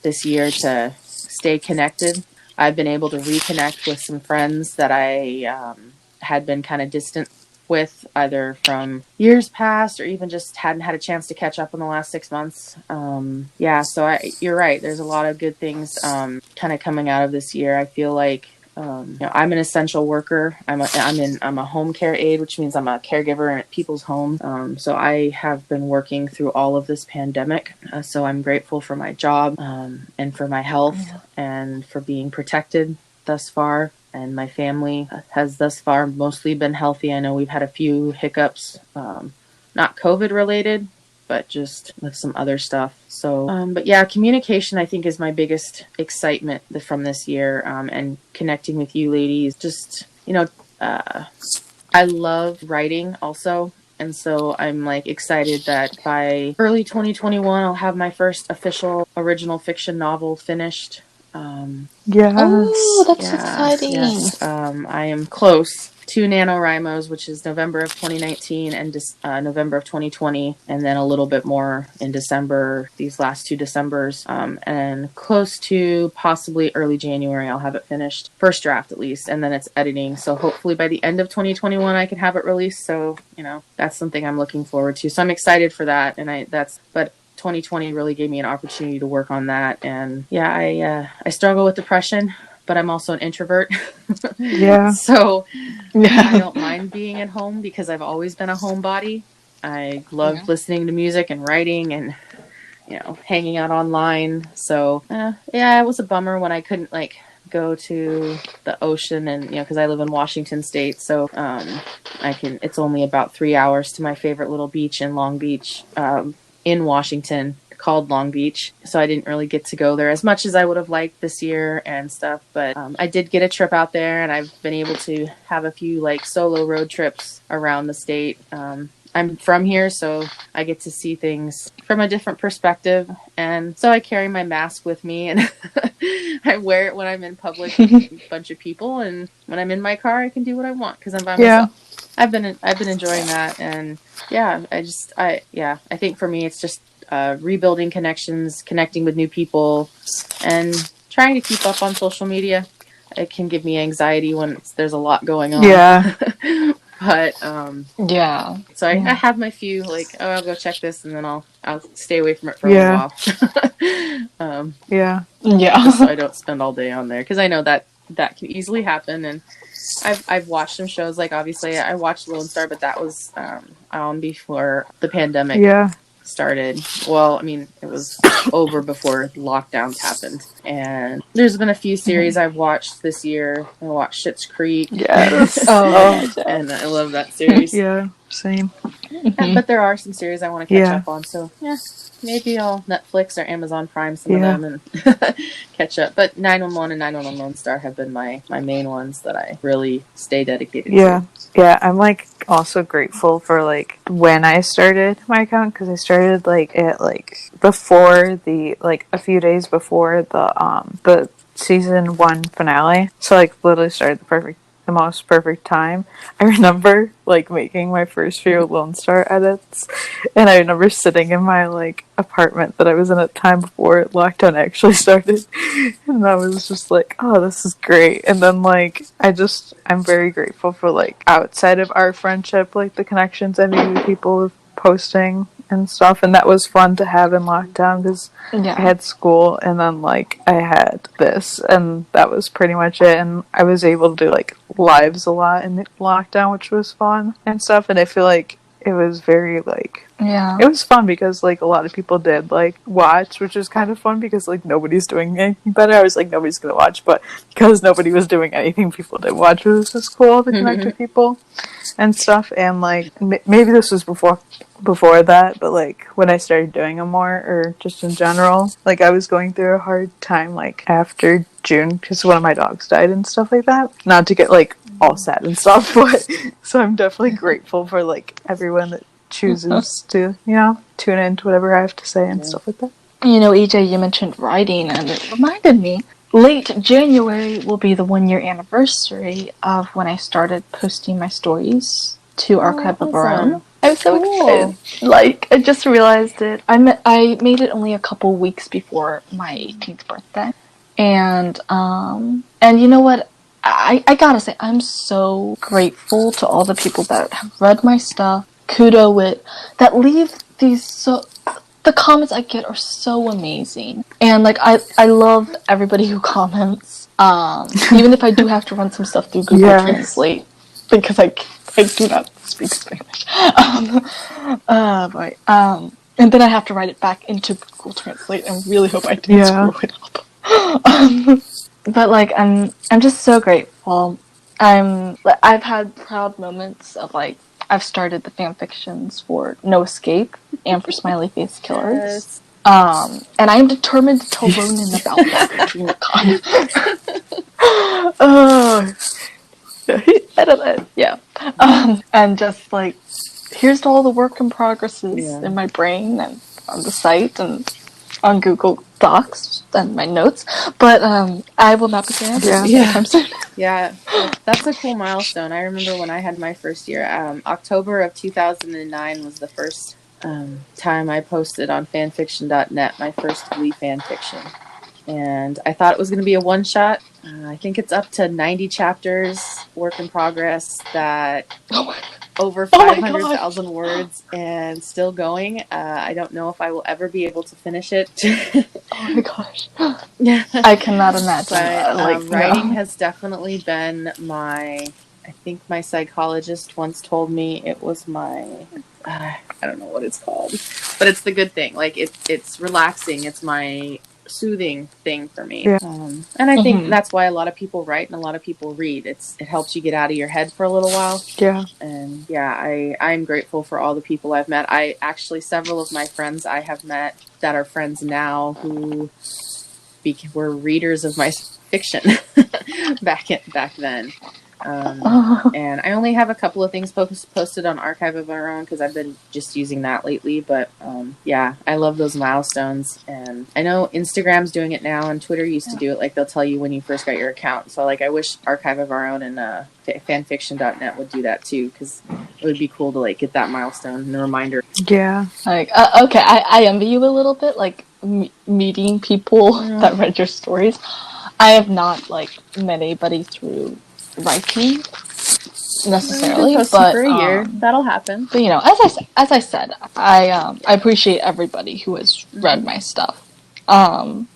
this year to stay connected. I've been able to reconnect with some friends that I had been kind of distant with, either from years past or even just hadn't had a chance to catch up in the last 6 months. So you're right. There's a lot of good things kind of coming out of this year. I feel like I'm an essential worker. I'm a home care aide, which means I'm a caregiver at people's homes. So I have been working through all of this pandemic. So I'm grateful for my job and for my health and for being protected thus far. And my family has thus far mostly been healthy. I know we've had a few hiccups, not COVID related, but just with some other stuff. So, communication, I think, is my biggest excitement from this year, and connecting with you ladies. Just, I love writing also. And so I'm excited that by early 2021, I'll have my first official original fiction novel finished. Oh, that's exciting. Yes. I am close to NaNoWriMo's, which is November of 2019 and November of 2020, and then a little bit more in December, these last 2 Decembers, and close to possibly early January, I'll have it finished, first draft at least, and then it's editing. So hopefully by the end of 2021, I can have it released. So, that's something I'm looking forward to. So I'm excited for that. But 2020 really gave me an opportunity to work on that. And I struggle with depression, but I'm also an introvert. So I don't mind being at home because I've always been a homebody. I love listening to music and writing and, hanging out online. So, it was a bummer when I couldn't go to the ocean and, because I live in Washington State. So, it's only about 3 hours to my favorite little beach in Long Beach, in Washington, called Long Beach. So I didn't really get to go there as much as I would have liked this year and stuff. But I did get a trip out there, and I've been able to have a few solo road trips around the state. I'm from here, so I get to see things from a different perspective. And so I carry my mask with me, and I wear it when I'm in public with a bunch of people. And when I'm in my car, I can do what I want because I'm by myself. I've been enjoying that, and I think for me it's just rebuilding connections, connecting with new people, and trying to keep up on social media. It can give me anxiety when there's a lot going on. But so I have my few I'll go check this, and then I'll stay away from it for a while. Just so I don't spend all day on there, because I know that can easily happen. And I've watched some shows. Like obviously, I watched Lone Star, but that was on before the pandemic started. Well, I mean, it was over before lockdowns happened. And there's been a few series I've watched this year. I watched Schitt's Creek. Yes. And I love that series. Yeah, same. But there are some series I want to catch up on. So yeah, maybe I'll Netflix or Amazon Prime some of them and catch up. But 911 and 911 Lone Star have been my main ones that I really stay dedicated to. Yeah, I'm like also grateful for like when I started my account, because I started like it like before the like a few days before the season 1 finale. So like literally started the most perfect time. I remember like making my first few Lone Star edits, and I remember sitting in my like apartment that I was in at the time before lockdown actually started, and I was just like, oh, this is great. And then like I'm very grateful for like outside of our friendship, like the connections I made with people posting and stuff, and that was fun to have in lockdown because I had school and then like I had this, and that was pretty much it. And I was able to do like lives a lot in lockdown, which was fun and stuff. And I feel like it was very like it was fun because like a lot of people did like watch, which was kind of fun because like nobody's doing anything better. I was like, nobody's gonna watch, but because nobody was doing anything, people did watch. It was just cool to connect with people and stuff. And like maybe this was before that, but like when I started doing them more, or just in general, like I was going through a hard time like after June because one of my dogs died and stuff like that. Not to get like all sad and stuff, but so I'm definitely grateful for like everyone that chooses to, you know, tune in to whatever I have to say and stuff like that. You know, EJ, you mentioned writing, and it reminded me, late January will be the 1-year anniversary of when I started posting my stories to Archive of Our Own. I'm so excited. Like, I just realized it. I made it only a couple weeks before my 18th birthday. And you know what? I gotta say, I'm so grateful to all the people that have read my stuff, that leave the comments I get are so amazing. And like, I love everybody who comments, even if I do have to run some stuff through Google Translate, because I do not speak Spanish. And then I have to write it back into Google Translate and really hope I didn't screw it up. But like, I'm just so grateful. I've had proud moments of like, I've started the fan fictions for No Escape and for Smiley Face Killers. And I'm determined to tell Ronen about that during the con. And just like, here's all the work in progresses in my brain and on the site and on Google Docs and my notes, but I will not be saying anytime soon. Yeah, that's a cool milestone. I remember when I had my first year. October of 2009 was the first time I posted on fanfiction.net my first Glee fanfiction, and I thought it was going to be a one-shot. I think it's up to 90 chapters, work in progress, that over 500,000 words and still going. I don't know if I will ever be able to finish it. Oh my gosh. I cannot imagine. But, writing has definitely been I think my psychologist once told me it was my, I don't know what it's called, but it's the good thing. Like, it's relaxing. It's my soothing thing for me. And I think that's why a lot of people write and a lot of people read. It helps you get out of your head for a little while. And I'm grateful for all the people I've met. Several of my friends I have met that are friends now who were readers of my fiction back then. And I only have a couple of things posted on Archive of Our Own because I've been just using that lately. But I love those milestones, and I know Instagram's doing it now, and Twitter used to do it. Like, they'll tell you when you first got your account. So like, I wish Archive of Our Own and fanfiction.net would do that too, because it would be cool to like get that milestone and a reminder. Like, okay, I envy you a little bit, like meeting people that read your stories. I have not like met anybody through writing necessarily, but for a year that'll happen. But you know, as I said, I appreciate everybody who has read my stuff, and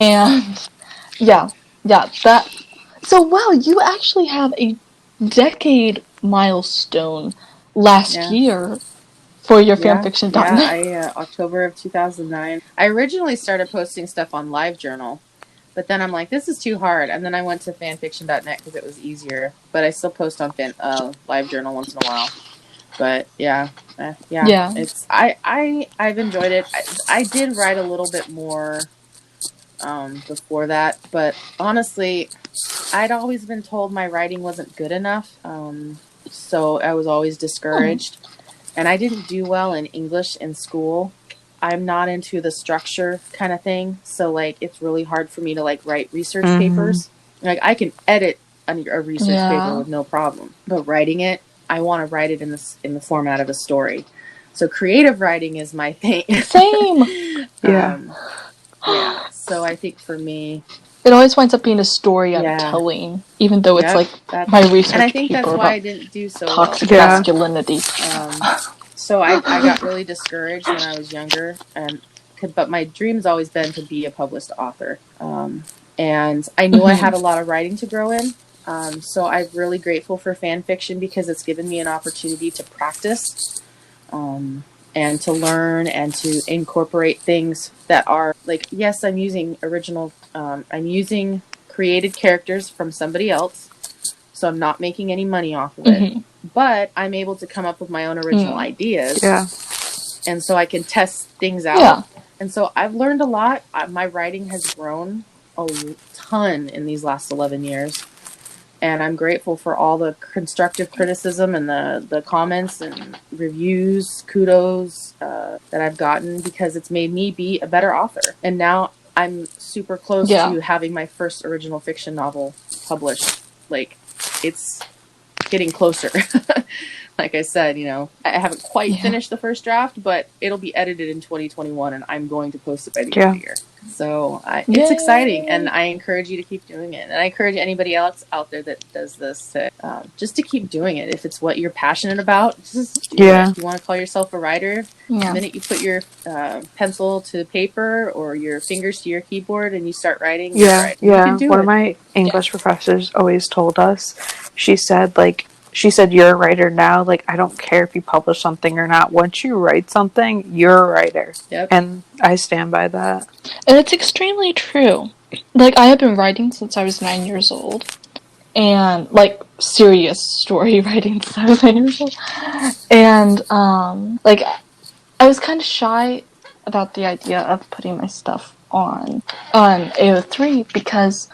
that. So wow, you actually have a decade milestone last year for your fanfiction.net. Yeah, October of 2009. I originally started posting stuff on LiveJournal, but then I'm like, this is too hard. And then I went to fanfiction.net because it was easier. But I still post on LiveJournal once in a while. But yeah, it's I've enjoyed it. I did write a little bit more before that, but honestly, I'd always been told my writing wasn't good enough, so I was always discouraged. And I didn't do well in English in school. I'm not into the structure kind of thing, so like it's really hard for me to like write research papers. Like I can edit a research paper with no problem, but writing it, I want to write it in the format of a story. So creative writing is my thing. Same. Yeah. So I think for me, it always winds up being a story I'm telling, even though it's like my research. And I think that's why I didn't do so toxic well. masculinity. So I got really discouraged when I was younger, but my dream's always been to be a published author. And I knew I had a lot of writing to grow in. So I'm really grateful for fan fiction because it's given me an opportunity to practice, and to learn and to incorporate things that are like, yes, I'm using I'm using created characters from somebody else, so I'm not making any money off of it, but I'm able to come up with my own original ideas. Yeah. And so I can test things out. Yeah. And so I've learned a lot. My writing has grown a ton in these last 11 years. And I'm grateful for all the constructive criticism and the comments and reviews, kudos that I've gotten, because it's made me be a better author. And now I'm super close to having my first original fiction novel published. Like, it's getting closer. Like I said, I haven't quite finished the first draft, but it'll be edited in 2021, and I'm going to post it by the end of the year. So it's exciting, and I encourage you to keep doing it. And I encourage anybody else out there that does this to just to keep doing it. If it's what you're passionate about, just do it. If you want to call yourself a writer, the minute you put your pencil to paper or your fingers to your keyboard and you start writing, you can do One of my English professors always told us, she said, you're a writer now. Like, I don't care if you publish something or not. Once you write something, you're a writer. Yep. And I stand by that. And it's extremely true. Like, I have been writing since I was 9 years old. And, like, serious story writing since I was 9 years old. And, I was kind of shy about the idea of putting my stuff on AO3 because,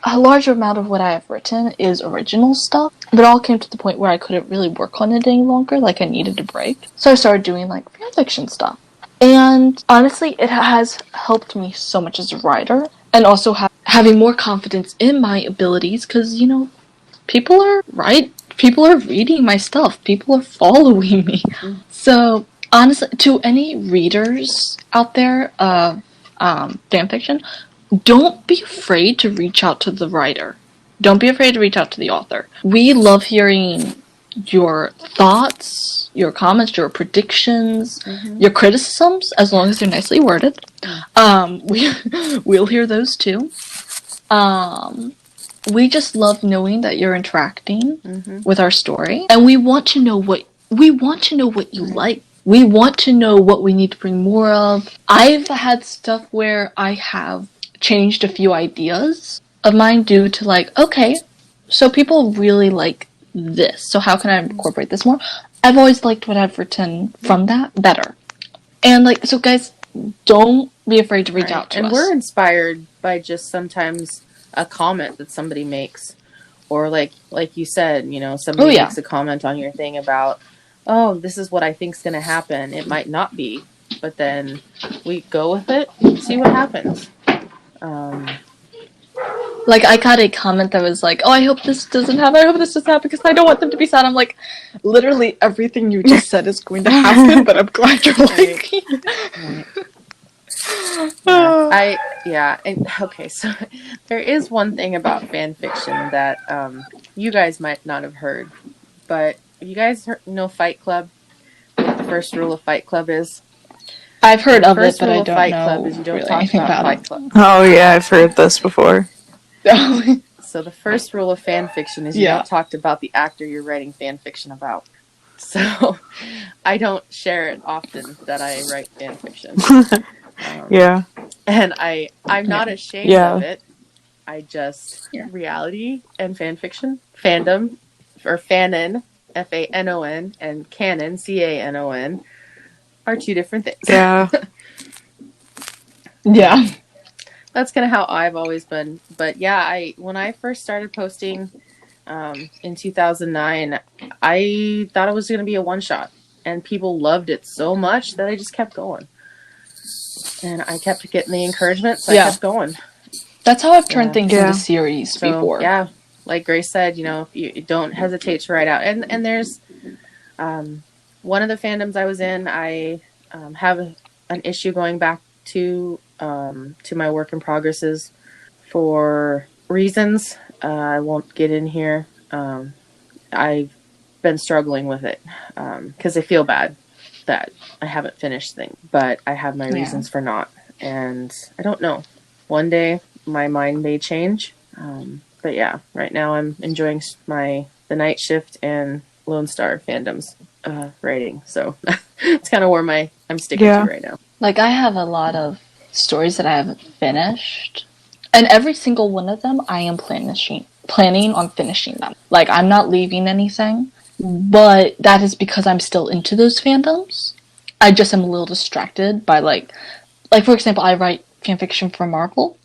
a large amount of what I have written is original stuff, but it all came to the point where I couldn't really work on it any longer, like I needed a break. So I started doing, fanfiction stuff. And honestly, it has helped me so much as a writer, and also having more confidence in my abilities, because, people are reading my stuff. People are following me. So, honestly, to any readers out there of fanfiction, don't be afraid to reach out to the writer. Don't be afraid to reach out to the author. We love hearing your thoughts, your comments, your predictions, your criticisms, as long as they're nicely worded. We'll hear those too. We just love knowing that you're interacting with our story, and we want to know what you like. We want to know what we need to bring more of. I've had stuff where I have changed a few ideas of mine due to okay, so people really like this, so how can I incorporate this more? I've always liked what I've written from that better. And so guys, don't be afraid to reach out to us. And we're inspired by just sometimes a comment that somebody makes, or like you said, somebody makes a comment on your thing about, oh, this is what I think's going to happen. It might not be, but then we go with it and see what happens. I got a comment that was like, oh, I hope this doesn't happen. I hope this doesn't happen because I don't want them to be sad. I'm like, literally everything you just said is going to happen, but I'm glad you're liking it. Okay, so there is one thing about fan fiction that you guys might not have heard, but you guys know Fight Club? What the first rule of Fight Club is? I've heard of it, but I don't know Fight Club is you don't talk about Fight Club. Oh yeah, I've heard this before. So the first rule of fan fiction is you don't talk about the actor you're writing fan fiction about. So I don't share it often that I write fan fiction. Yeah. And I'm not ashamed of it. I just, reality and fan fiction, fandom, or fanon, Fanon, and canon, Canon, are two different things. Yeah. Yeah. That's kind of how I've always been. But yeah, when I first started posting in 2009, I thought it was going to be a one-shot. And people loved it so much that I just kept going. And I kept getting the encouragement, so I kept going. That's how I've turned things into series before. Yeah, like Grace said, if you don't hesitate to write out. And there's one of the fandoms I was in, I have an issue going back to my work in progresses for reasons I won't get in here. I've been struggling with it because I feel bad that I haven't finished things, but I have my reasons for not, and I don't know. One day my mind may change, but yeah, right now I'm enjoying the Night Shift and Lone Star fandoms writing, so it's kind of where I'm sticking to right now. Like, I have a lot of stories that I haven't finished, and every single one of them I am planning on finishing them. Like, I'm not leaving anything, but that is because I'm still into those fandoms. I just am a little distracted by, like for example, I write fanfiction for Marvel.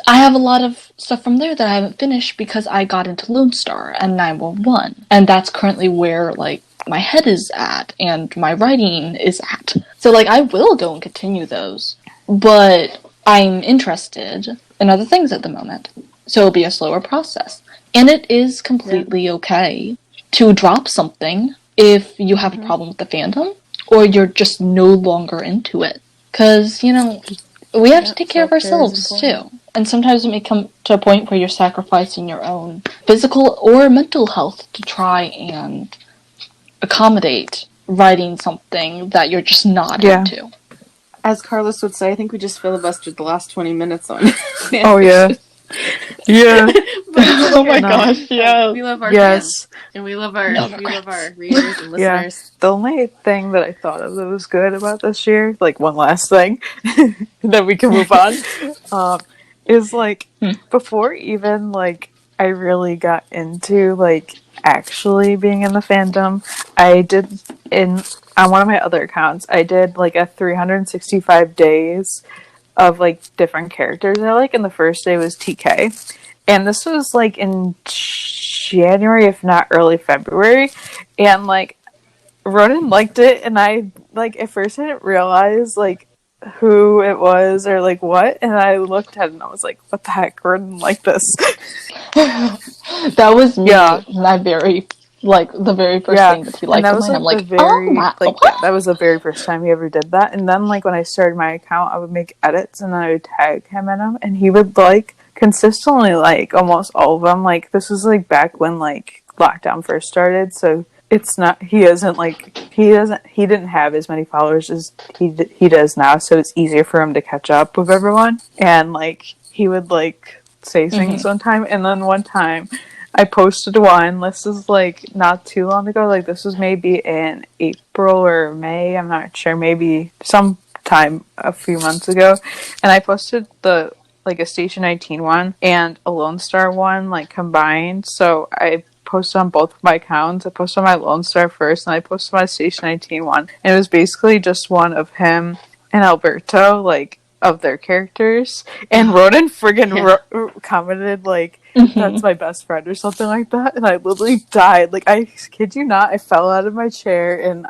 I have a lot of stuff from there that I haven't finished because I got into Lone Star and 911, and that's currently where, like, my head is at and my writing is at. So, like, I will go and continue those, but I'm interested in other things at the moment. So it'll be a slower process. And it is completely okay to drop something if you have a problem with the fandom or you're just no longer into it. Because, we have to take care of ourselves, too. And sometimes it may come to a point where you're sacrificing your own physical or mental health to try and accommodate writing something that you're just not into. As Carlos would say, I think we just filibustered the last 20 minutes on Oh, yeah. Yeah. Oh my gosh, yeah. We love our fans, and we love our readers and listeners. Yeah. The only thing that I thought of that was good about this year, like one last thing, then we can move on, is like before even like I really got into like actually being in the fandom, I did on one of my other accounts, I did like a 365 days of like different characters I like, and the first day was TK. And this was like in January, if not early February. And like Ronen liked it, and I like at first I didn't realize like who it was or like what, and I looked at it and I was like, what the heck, Ronen liked this. That was me. My very the very first thing that he liked. And that was, I'm like, that was the very first time he ever did that. And then like when I started my account, I would make edits and then I would tag him in them, and he would like consistently like almost all of them. Like this was like back when like lockdown first started, so it's not he didn't have as many followers as he does now, so it's easier for him to catch up with everyone. And like he would like say things one time, and then one time I posted one. This is like not too long ago. Like this was maybe in April or May. I'm not sure. Maybe sometime a few months ago. And I posted the like a Station 19 one and a Lone Star one like combined. So I posted on both of my accounts. I posted on my Lone Star first, and I posted my Station 19 one. And it was basically just one of him and Alberto, like of their characters. And Ronen friggin' commented like, that's my best friend or something like that, and I literally died. Like, I kid you not, I fell out of my chair and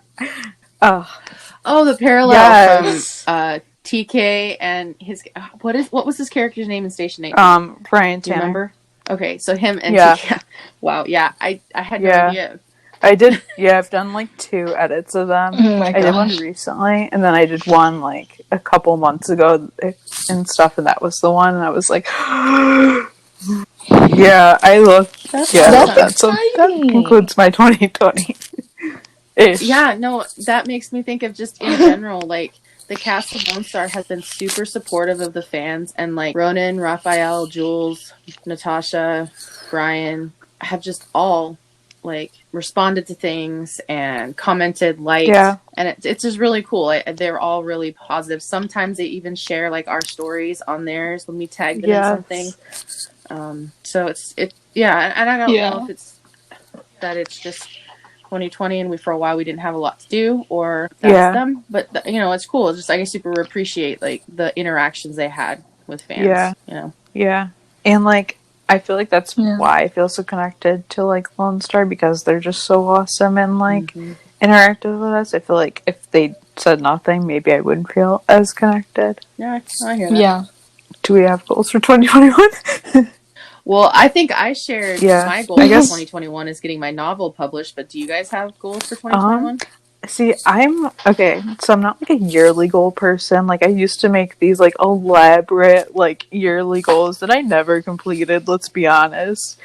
the parallel from TK and his what was his character's name in Station 8? Brian Tanner. Do you remember? Okay, so him and TK. Wow, yeah, I had no idea. I did, I've done like 2 edits of them. I did one recently, and then I did one like a couple months ago and stuff, and that was the one, and I was like, I looked. That concludes my 2020. Yeah, no, that makes me think of just in general, like the cast of Lone Star has been super supportive of the fans, and like Ronen, Raphael, Jules, Natasha, Brian have just all like responded to things and commented, liked, and it's just really cool. They're all really positive. Sometimes they even share like our stories on theirs when we tag them in something. So and I don't know if it's that it's just 2020 and for a while we didn't have a lot to do, or that's them, but it's cool. It's just I super appreciate like the interactions they had with fans. And like I feel like that's why I feel so connected to like Lone Star, because they're just so awesome and like interactive with us. I feel like if they said nothing, maybe I wouldn't feel as connected. I hear that. Do we have goals for 2021? Well, I think I shared my goal for 2021 is getting my novel published, but do you guys have goals for 2021? See, I'm not like a yearly goal person. Like I used to make these like elaborate like yearly goals that I never completed, let's be honest.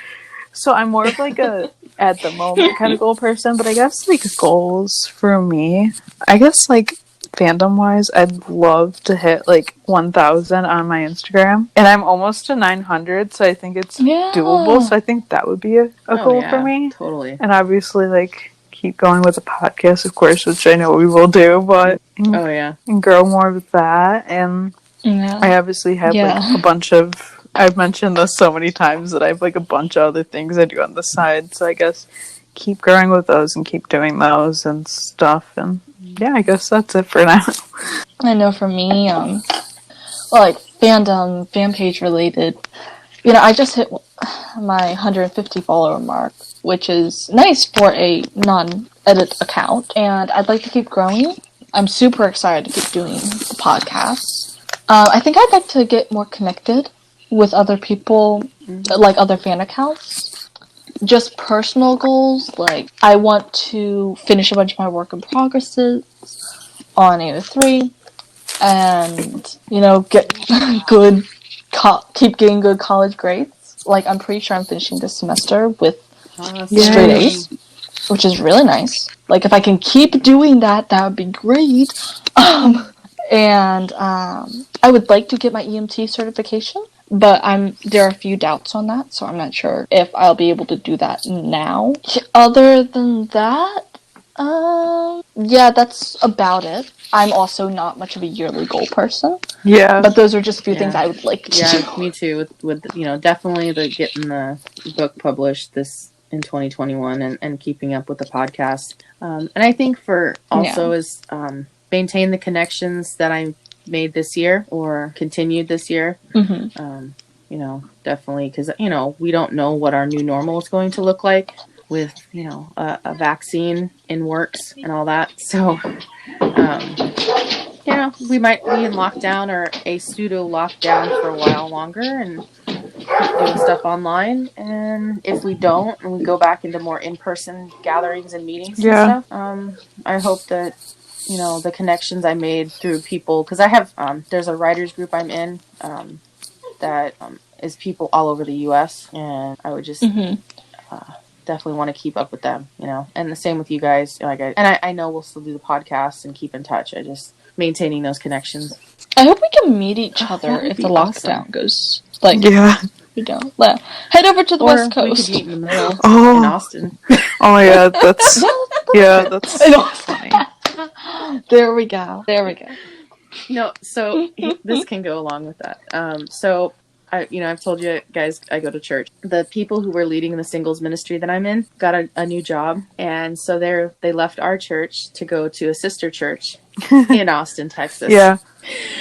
So I'm more of like a at the moment kind of goal person, but I guess like goals for me, I guess like fandom wise, I'd love to hit like 1,000 on my Instagram, and I'm almost to 900, so I think it's doable. So I think that would be a goal for me. Totally. And obviously like keep going with the podcast, of course, which I know we will do, but and grow more with that. And I obviously have like a bunch of, I've mentioned this so many times that I have like a bunch of other things I do on the side, so I guess keep growing with those and keep doing those and stuff. And I guess that's it for now. I know for me, like fandom, fan page related, I just hit my 150 follower mark, which is nice for a non-edit account, and I'd like to keep growing. I'm super excited to keep doing the podcast. I think I'd like to get more connected with other people, like other fan accounts. Just personal goals, like I want to finish a bunch of my work in progresses on AO3, and get good, keep getting good college grades. Like I'm pretty sure I'm finishing this semester with straight A's, which is really nice. Like if I can keep doing that, that would be great. And I would like to get my EMT certification, but there are a few doubts on that, so I'm not sure if I'll be able to do that now. Other than that, that's about it. I'm also not much of a yearly goal person. Yeah. But those are just a few things I would like to do. Yeah, me too. With definitely getting the book published in 2021 and keeping up with the podcast. And I think for also is maintain the connections that I made this year or continued this year. Definitely, because we don't know what our new normal is going to look like with a vaccine in works and all that. So we might be in lockdown or a pseudo lockdown for a while longer and keep doing stuff online. And if we don't, and we go back into more in-person gatherings and meetings and stuff, I hope that the connections I made through people, because I have there's a writers group I'm in that is people all over the U.S. and I would just definitely want to keep up with them, and the same with you guys. I know we'll still do the podcast and keep in touch. I just maintaining those connections. I hope we can meet each other if the lockdown goes head over to the West Coast. We could meet in the middle in Austin. Oh yeah, that's funny. There we go. No, so this can go along with that. So I've told you guys, I go to church. The people who were leading the singles ministry that I'm in got a new job, and so they left our church to go to a sister church in Austin, Texas. Yeah.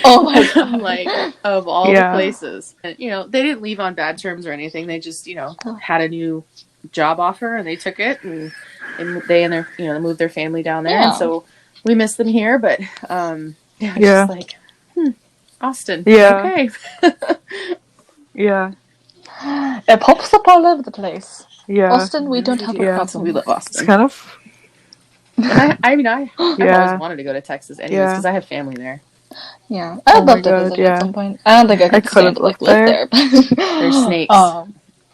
Oh my God! Like of all the places, and, they didn't leave on bad terms or anything. They just had a new job offer and they took it, and they and their moved their family down there, and so we miss them here. But just like Austin. Yeah. Okay. Yeah. It pops up all over the place. Yeah. Austin, we don't have a problem. We love Austin. It's kind of... I've always wanted to go to Texas anyways, because I have family there. Yeah. I'd love to visit at some point. I don't think I could stand to live there. There's snakes.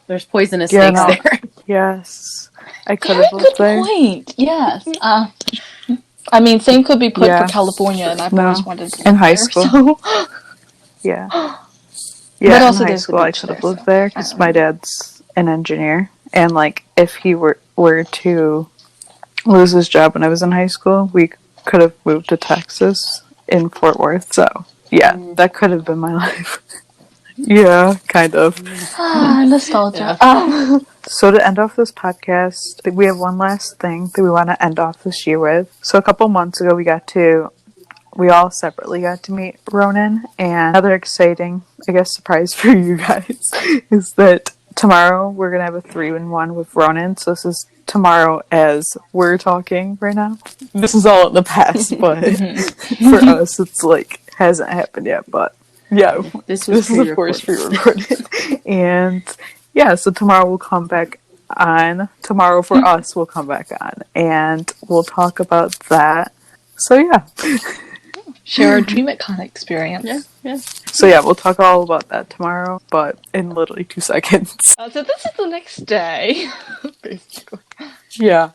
There's poisonous snakes there. Yes. I could have lived there. Good point. Yes. I mean, same could be put Yeah. for California, and I've No. always wanted to live In high there, school. So. Yeah. But Yeah, also in high there's the school I beach could have there, lived so there I because don't my know. dad's an engineer. And, like, if he were to lose his job when I was in high school, we could have moved to Texas in Fort Worth. So, yeah, that could have been my life. Yeah, kind of. Nostalgia. So to end off this podcast, we have one last thing that we want to end off this year with. So a couple months ago, we all separately got to meet Ronen, and another exciting, I guess, surprise for you guys is that tomorrow we're gonna have a 3-in-1 with Ronen. So this is tomorrow as we're talking right now. This is all in the past, but for us, it's like hasn't happened yet. But yeah, This was is of course pre-recorded, and yeah, so tomorrow we'll come back on. Tomorrow for us, we'll come back on, and we'll talk about that. So yeah. Share our DreamCon experience. Yeah. So yeah, we'll talk all about that tomorrow, but in literally 2 seconds. So this is the next day, basically. Yeah.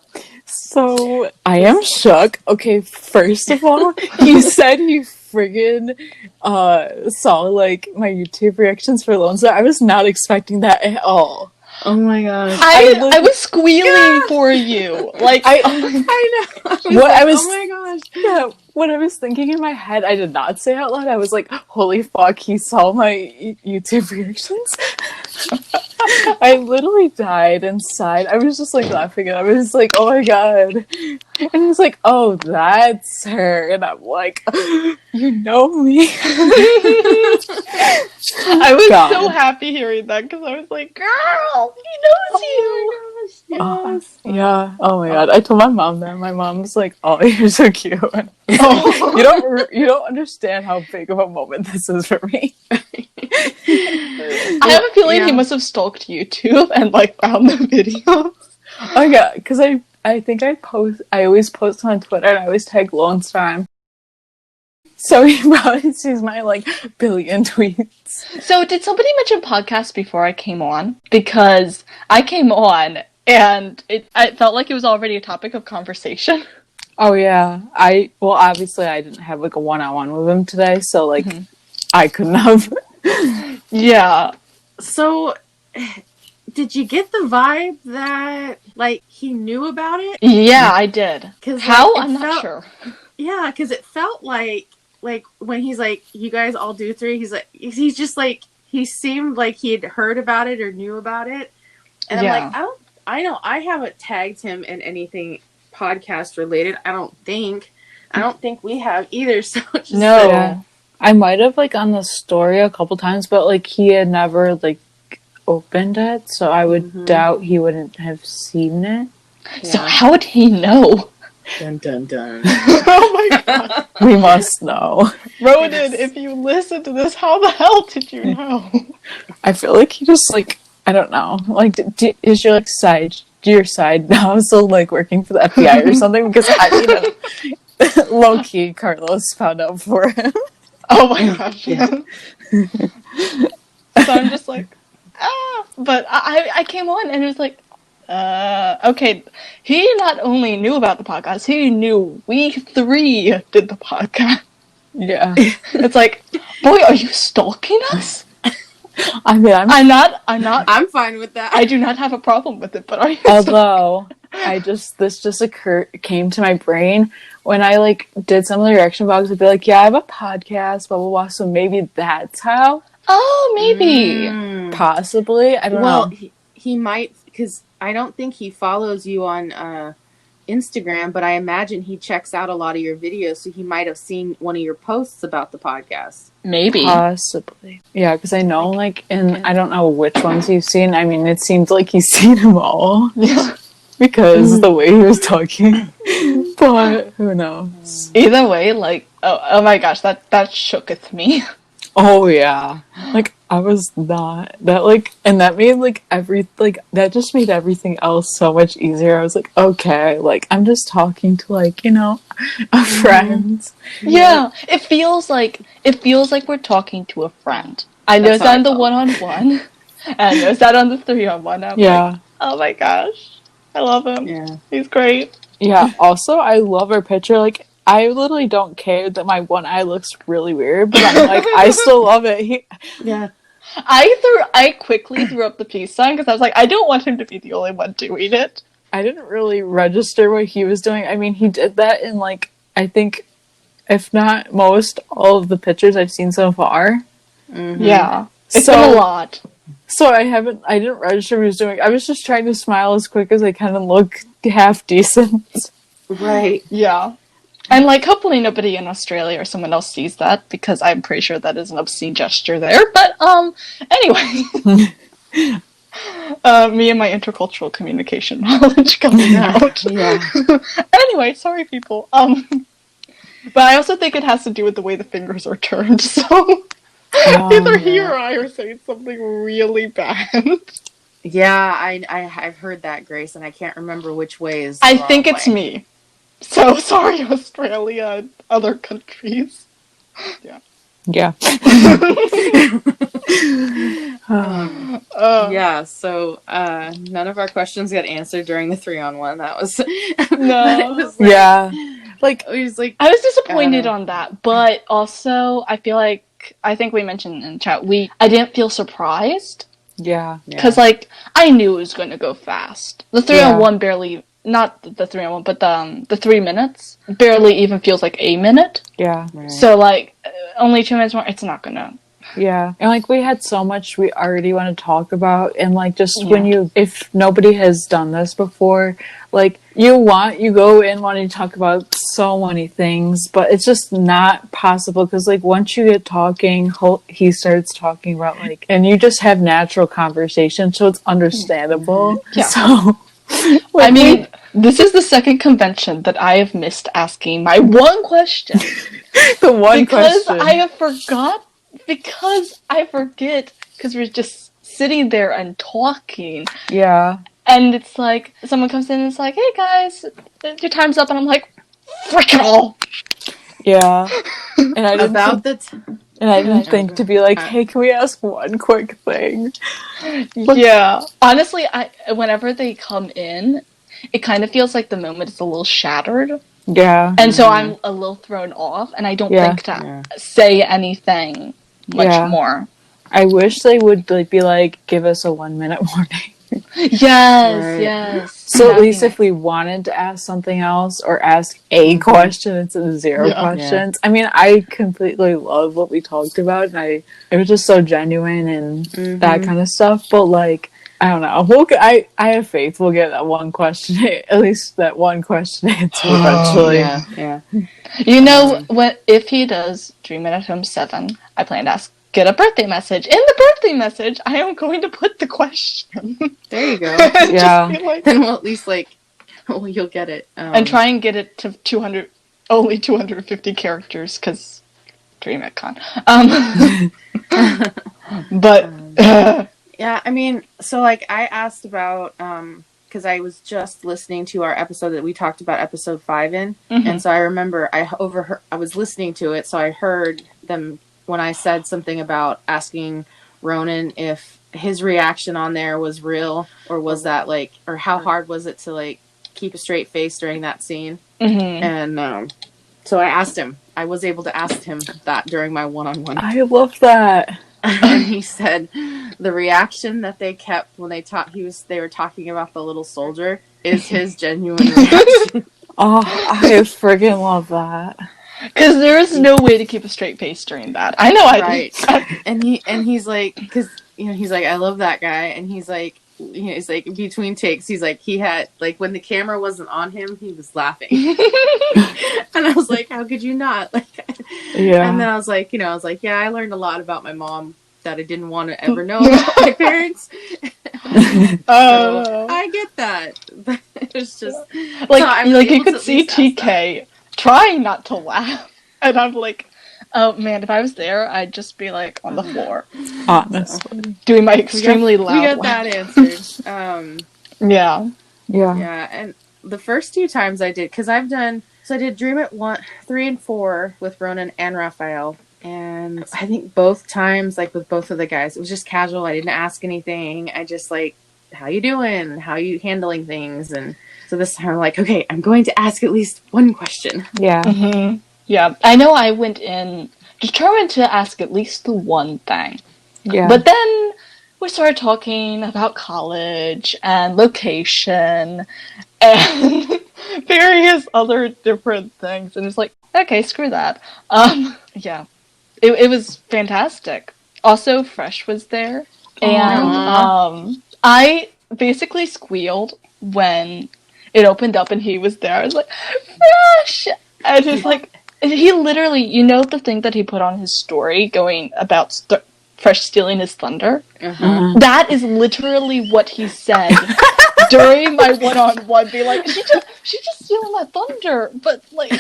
So I am shook. Okay, first of all, he said he friggin' saw like my YouTube reactions for Lone Star. I was not expecting that at all. Oh my gosh. I was squealing for you. Like, I know. Oh my gosh. Yeah, what I was thinking in my head, I did not say out loud. I was like, holy fuck, he saw my YouTube reactions. I literally died inside. I was just like laughing and I was like, oh my god. And he's like, oh, that's her. And I'm like, you know me. I was God. so happy hearing that because I was like, girl, he knows you. Yes. Yeah. Oh my god. I told my mom that. My mom's like, "Oh, you're so cute." Oh. You don't understand how big of a moment this is for me. I have a feeling he must have stalked YouTube and like found the video. Oh yeah, because I think I always post on Twitter and I always tag Lone Star. So he probably sees my like billion tweets. So did somebody mention podcast before I came on? Because I came on and I felt like it was already a topic of conversation. Oh yeah, obviously I didn't have like a one-on-one with him today, so like I couldn't have. Yeah. So, did you get the vibe that like he knew about it? Yeah, I did. 'Cause, How? like, I'm not sure. Yeah, because it felt like when he's like, you guys all do 3, he's just like, he seemed like he had heard about it or knew about it. And I'm like, I haven't tagged him in anything podcast related. I don't think we have either. So just No. Yeah. I might have like on the story a couple times, but like he had never like opened it, so I would doubt he wouldn't have seen it. So how would he know? Dun dun dun. Oh my god. We must know. Ronen, if you listen to this, how the hell did you know? I feel like he just like, I don't know, like is your like your side now still like working for the FBI or something? Because low key Carlos found out for him. Oh my gosh. Yeah. So I'm just like, but I came on and it was like, okay, he not only knew about the podcast, he knew we 3 did the podcast. Yeah. It's like, boy, are you stalking us? I mean, I'm not. I'm fine with that. I do not have a problem with it, but are you? Although this just came to my brain when I like did some of the reaction vlogs. I'd be like, yeah, I have a podcast, blah blah blah. So maybe that's how. Oh, maybe. Possibly. I don't know. Well, he might, because I don't think he follows you on Instagram, but I imagine he checks out a lot of your videos, so he might have seen one of your posts about the podcast. Maybe. Possibly. Yeah, because I know, like, and I don't know which ones you've seen. I mean, it seems like he's seen them all. Yeah. Because the way he was talking. But who knows? Either way, like, oh my gosh, that shooketh me. Oh, yeah. Like, I was not. That, like, and that made, like, that just made everything else so much easier. I was like, okay, like, I'm just talking to, like, a friend. Yeah, it feels like we're talking to a friend. I know that on the 1-on-1, and I know that on the 3-on-1. I'm like, oh my gosh, I love him. Yeah, he's great. Yeah, also, I love her picture. Like, I literally don't care that my one eye looks really weird, but I'm like, I still love it. Yeah. I quickly threw up the peace sign because I was like, I don't want him to be the only one doing it. I didn't really register what he was doing. I mean, he did that in, like, I think, if not most, all of the pictures I've seen so far. Mm-hmm. Yeah. It's So- been a lot. So I didn't register what he was doing. I was just trying to smile as quick as I can and look half decent. Right. Yeah. And, like, hopefully nobody in Australia or someone else sees that, because I'm pretty sure that is an obscene gesture there. But, anyway. Me and my intercultural communication knowledge coming out. Yeah. Anyway, sorry, people. But I also think it has to do with the way the fingers are turned, so... Either he or I are saying something really bad. Yeah, I've heard that, Grace, and I can't remember which way is. I think it's me. So sorry, Australia and other countries. Yeah. Yeah. Yeah, so none of our questions got answered during the 3-on-1. That was No. it was like, Yeah. Like, it was like I was disappointed on that, but also I feel like, I think we mentioned in chat, I didn't feel surprised. yeah. Because, like, I knew it was going to go fast. The 3-on-1 barely, not the 3-on-1, but the 3 minutes barely even feels like a minute. Yeah. Right. So, like, only 2 minutes more, it's not gonna. Yeah. And, like, we had so much we already want to talk about. And, like, just if nobody has done this before, like, you go in wanting to talk about so many things, but it's just not possible because, like, once you get talking, he starts talking about, like, and you just have natural conversation, so it's understandable. Yeah. So, I mean, this is the second convention that I have missed asking my one question. the one because question. I forget, because we're just sitting there and talking. Yeah. And it's like, someone comes in and it's like, hey guys, your time's up. And I'm like, frick it all. Yeah. And I didn't about think to be like, hey, can we ask one quick thing? Yeah. Honestly, whenever they come in, it kind of feels like the moment is a little shattered. Yeah. And so I'm a little thrown off, and I don't think to say anything much more. I wish they would be like, give us a 1-minute warning. Yes. So at least if we wanted to ask something else or ask a question instead of 0 questions. I mean, I completely love what we talked about, and it was just so genuine and that kind of stuff. But, like, I don't know. I have faith we'll get that one question, at least that one question answered eventually. Yeah. You know, if he does Dream It at Home 7, I plan to get a birthday message. In the birthday message, I am going to put the question. There you go. Yeah. Then we'll at least, like, you'll get it. And try and get it to only 250 characters, because Dream It Con. But... yeah, I mean, so, like, I asked about, because I was just listening to our episode that we talked about episode 5 in, and so I remember I was listening to it, so I heard them when I said something about asking Ronen if his reaction on there was real, or was that, like, or how hard was it to, like, keep a straight face during that scene. And so I asked him. I was able to ask him that during my one-on-one. I love that. And he said the reaction that they kept when they were talking about the little soldier is his genuine reaction. Oh, I friggin' love that. Because there is no way to keep a straight face during that. I know Right. and he's like, because, you know, he's like, I love that guy. And he's like, he's like, between takes, he's like, he had, like, when the camera wasn't on him, he was laughing. And I was like, how could you not? Like, yeah. And then I was like, yeah, I learned a lot about my mom that I didn't want to ever know about my parents. So I get that. But it's just like, you could see TK trying not to laugh, and I'm like, oh man, if I was there, I'd just be like on the floor, honestly, doing my extremely loud. We got that answered. Yeah. And the first 2 times I did, because I did Dream It 1, 3, and 4 with Ronen and Raphael. And I think both times, like, with both of the guys, it was just casual. I didn't ask anything. I just, like, how you doing? How you handling things? And so So this time I'm like, okay, I'm going to ask at least one question. Yeah. Mm-hmm. Yeah, I know I went in determined to ask at least the one thing. Yeah. But then we started talking about college and location and various other different things. And it's like, okay, screw that. Yeah. It was fantastic. Also, Fresh was there. And I basically squealed when it opened up and he was there. I was like, Fresh! And just like, he literally, you know the thing that he put on his story going about Fresh stealing his thunder? Uh-huh. That is literally what he said during my one-on-one. Be like, she's just stealing my thunder, but like,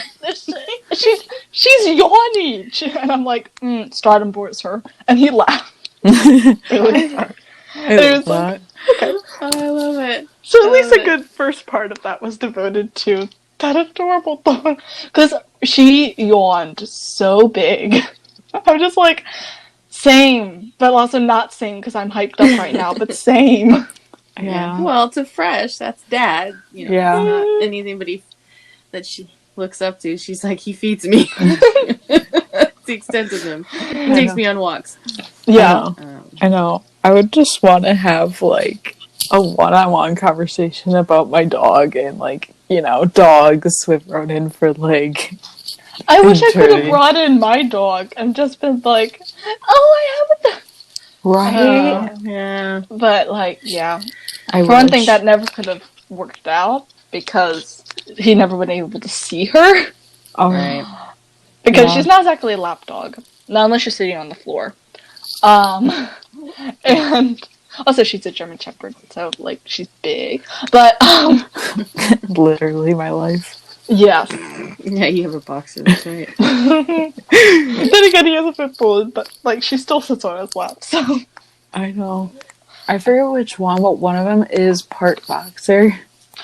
she's yawning. And I'm like, Stratum boards her. And he laughed. Really hard. And it was like, okay. Oh, I love it. So at least a good first part of that was devoted to that adorable dog. Because she yawned so big. I'm just like, same. But also not same because I'm hyped up right now, but same. Yeah. Well, to Fresh, that's Dad. You know, Yeah. not anything that she looks up to. She's like, he feeds me. That's the extent of him. He takes me on walks. Yeah. I know. I would just want to have, like, a one-on-one conversation about my dog and, like, you know, dogs with Ronen for, like... I wish I could have eternity. brought in my dog and just been like, oh, I have a dog. Right? Yeah. But, like, yeah. I For one wish. thing, that never could have worked out because he never been able to see her. Oh, Right. Because Yeah. she's not exactly a lap dog. Not unless you're sitting on the floor. And also she's a German Shepherd, so, like, she's big. But, Literally my life. yeah. Yeah, you have a boxer, that's right. Then again, he has a pit bull, but, like, she still sits on his lap, so... I know. I forget which one, but one of them is part boxer.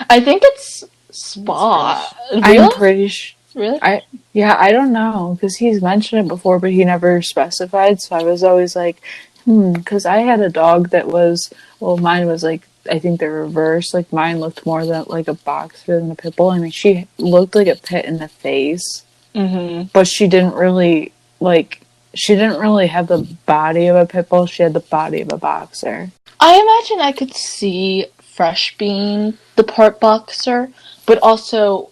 I think it's Spa. I'm Really? pretty sure. Really? I don't know, because he's mentioned it before, but he never specified, so I was always like, because I had a dog that was, well, mine was like, I think the reverse, like mine looked more like a boxer than a pit bull. I mean, she looked like a pit in the face, but she didn't really have the body of a pit bull, she had the body of a boxer. I imagine I could see Fresh being the part boxer, but also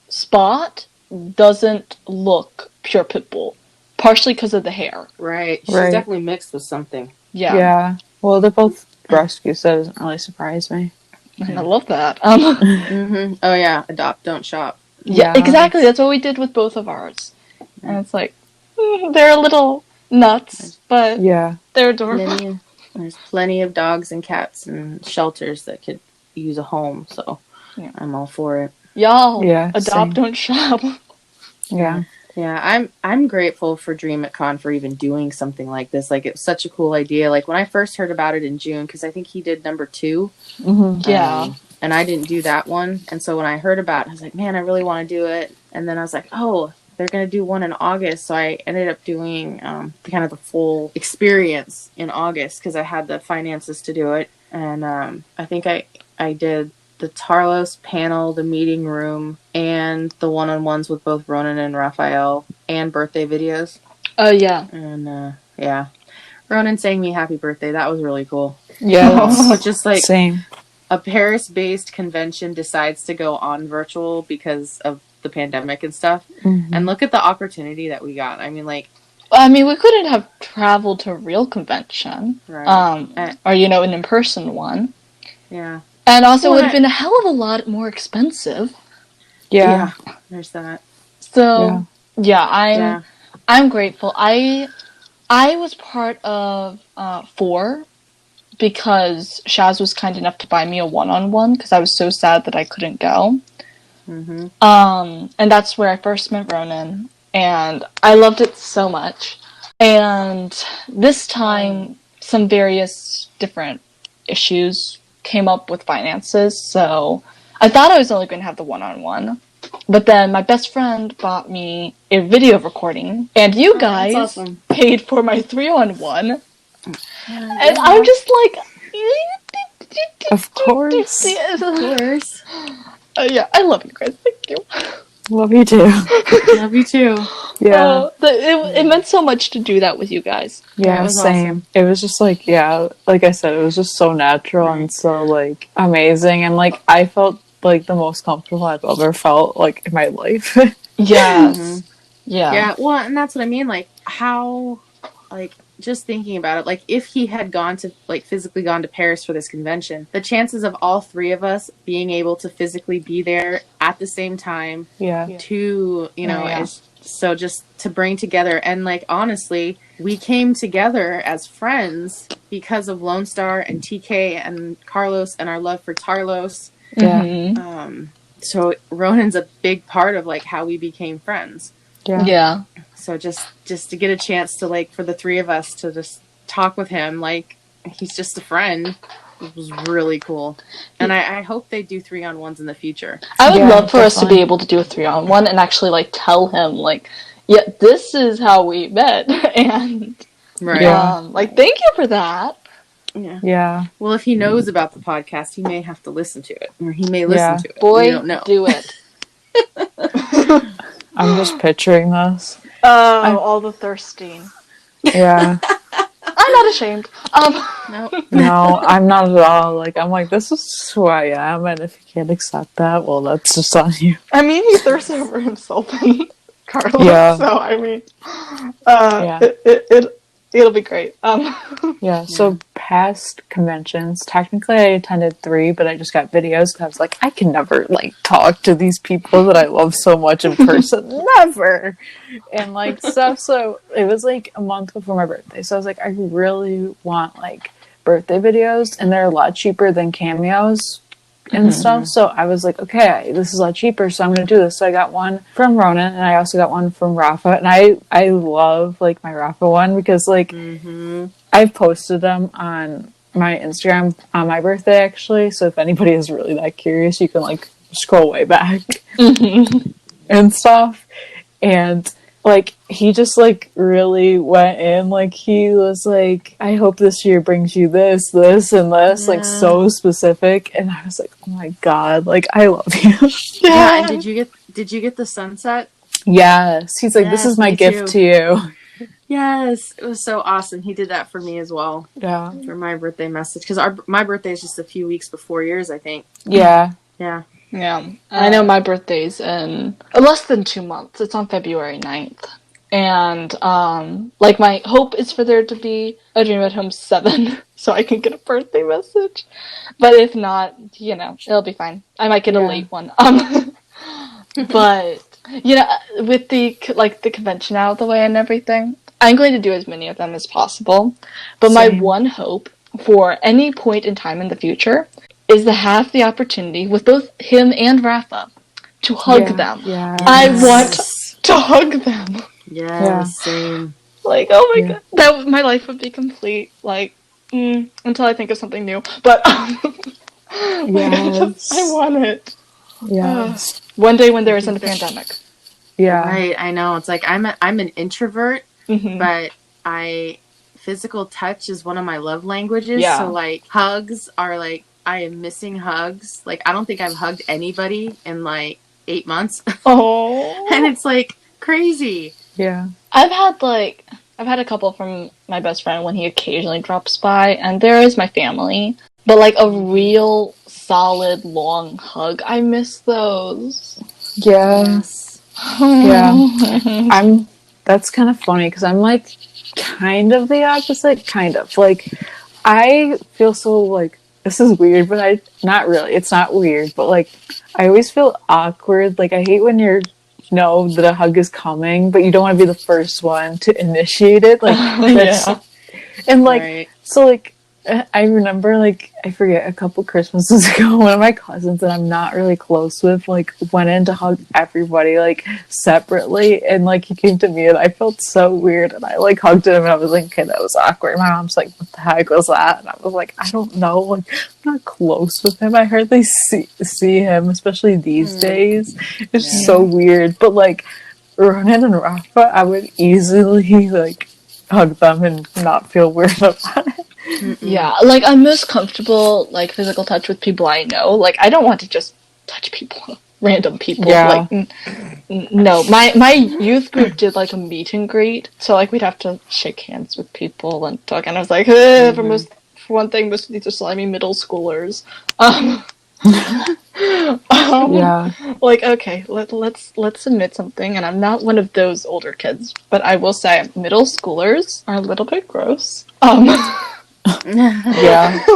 Spot doesn't look pure pit bull, partially because of the hair. Right. She's Right. definitely mixed with something. Yeah. Well, they're both rescues, so that doesn't really surprise me. And I love that. Mm-hmm. Oh, yeah. Adopt, don't shop. Yeah, exactly. That's what we did with both of ours. And it's like, they're a little nuts, but Yeah. they're adorable. There's plenty of dogs and cats and shelters that could use a home, so Yeah. I'm all for it. Y'all, Yeah, adopt, same. don't shop. Yeah. Yeah, I'm grateful for Dream at Con for even doing something like this. Like, it was such a cool idea. Like, when I first heard about it in June, because I think he did number 2. Yeah. And I didn't do that one. And so when I heard about it, I was like, man, I really want to do it. And then I was like, oh, they're going to do one in August. So I ended up doing the full experience in August because I had the finances to do it. And I think I did the Tarlos panel, the meeting room, and the one-on-ones with both Ronen and Raphael, and birthday videos. Oh, yeah. And yeah, Ronen sang me happy birthday. That was really cool. Yeah. But just like Same. a Paris-based convention decides to go on virtual because of the pandemic and stuff. Mm-hmm. And look at the opportunity that we got. I mean, like, I mean, we couldn't have traveled to a real convention. right. Or, an in-person one. Yeah. And also, it Well, would have been a hell of a lot more expensive. Yeah. There's that. So, I'm grateful. I was part of 4 because Shaz was kind enough to buy me a one-on-one because I was so sad that I couldn't go. Mm-hmm. And that's where I first met Ronen, and I loved it so much. And this time, some various different issues came up with finances, so I thought I was only going to have the one-on-one. But then my best friend bought me a video recording, and you guys that's awesome. paid for my 3-on-1. And I'm just like, you did Of course. Of course. Yeah, I love you guys. Thank you. Love you too. Love you too. Yeah. It meant so much to do that with you guys. Yeah, Yeah, it was same. awesome. It was just like, yeah, like I said, it was just so natural and so like amazing, and like I felt like the most comfortable I've ever felt like in my life. Yes. Yeah. Yeah, well, and that's what I mean. Like, how, like, just thinking about it, like, if he had gone to, like, physically gone to Paris for this convention, the chances of all three of us being able to physically be there at the same time Yeah. to, you know, yeah. is so just to bring together. And, like, honestly, we came together as friends because of Lone Star and TK and Carlos and our love for Tarlos. Yeah. Mhm. So Ronen's a big part of, like, how we became friends. Yeah. Yeah. So just to get a chance to, like, for the three of us to just talk with him, like, he's just a friend, it was really cool. And I hope they do 3-on-1s in the future. I would Yeah, love for us to definitely. be able to do a 3-on-1 and actually like tell him like, yeah, this is how we met, and Right. Yeah. like thank you for that. Yeah. Yeah. Well, if he knows about the podcast, he may have to listen to it, or he may listen Yeah. to it. Boy, we don't know. do it. I'm just picturing this. Oh, all the thirsting. Yeah. I'm not ashamed. No. No, I'm not at all. Like, I'm like, this is who I am, and if you can't accept that, well, that's just on you. I mean, he thirsts over himself and Carlos. Yeah. So I mean, Yeah. it'll be great. Yeah, so past conventions, technically I attended 3, but I just got videos because I was like, I can never, like, talk to these people that I love so much in person. Never! And, like, stuff, so it was, like, a month before my birthday, so I was like, I really want, like, birthday videos, and they're a lot cheaper than cameos and stuff, so I was like, okay, this is a lot cheaper, so I'm gonna do this. So I got one from Ronen, and I also got one from Rafa, and I love, like, my Rafa one, because, like, I've posted them on my Instagram on my birthday, actually, so if anybody is really that curious, you can, like, scroll way back and stuff, and like, he just, like, really went in, like, he was like, I hope this year brings you this, this, and this, like, so specific, and I was like, oh my god, like, I love you. Yeah. And did you get the sunset? Yes. He's like, this Yes, is my me gift too. to you. Yes, it was so awesome. He did that for me as well Yeah. for my birthday message, because my birthday is just a few weeks before yours, I think. Yeah. Yeah. Yeah, I know my birthday's in less than 2 months. It's on February 9th. And, like, my hope is for there to be a Dream at Home 7 so I can get a birthday message. But if not, you know, it'll be fine. I might get a late one. But, you know, with the convention out of the way and everything, I'm going to do as many of them as possible. But my one hope for any point in time in the future is to have the opportunity with both him and Rafa to hug them. Yeah. I want to hug them. Yeah, Yeah. same. Like, oh my god, my life would be complete. Like, until I think of something new. But Yes. I want it. Yes. One day when there isn't a pandemic. Yeah. Right, I know. It's like I'm an introvert, Mhm. but physical touch is one of my love languages. Yeah. So, like, hugs are, like, I am missing hugs. Like, I don't think I've hugged anybody in, like, 8 months. Oh. And it's, like, crazy. Yeah. I've had a couple from my best friend when he occasionally drops by, and there is my family. But, like, a real solid long hug, I miss those. Yeah. Yeah. That's kind of funny, because I'm, like, kind of the opposite, kind of. Like, I feel so, like, this is weird, but not really. It's not weird, but, like, I always feel awkward. Like, I hate when you know that a hug is coming, but you don't want to be the first one to initiate it. Like, that's, and, like, Right. so, like, I remember, like, I forget, a couple Christmases ago, one of my cousins that I'm not really close with, like, went in to hug everybody, like, separately, and, like, he came to me, and I felt so weird, and I, like, hugged him, and I was like, okay, that was awkward. My mom's like, what the heck was that? And I was like, I don't know, like, I'm not close with him. I hardly see him, especially these days. It's so weird, but, like, Ronen and Rafa, I would easily, like, hug them and not feel weird about it. Yeah, like I'm most comfortable like physical touch with people I know. Like I don't want to just touch people, random people. Yeah. Like no, my youth group did like a meet and greet, so like we'd have to shake hands with people and talk. And I was like, for one thing, most of these are slimy middle schoolers. Yeah. Like okay, let's admit something, and I'm not one of those older kids, but I will say middle schoolers are a little bit gross. Yeah.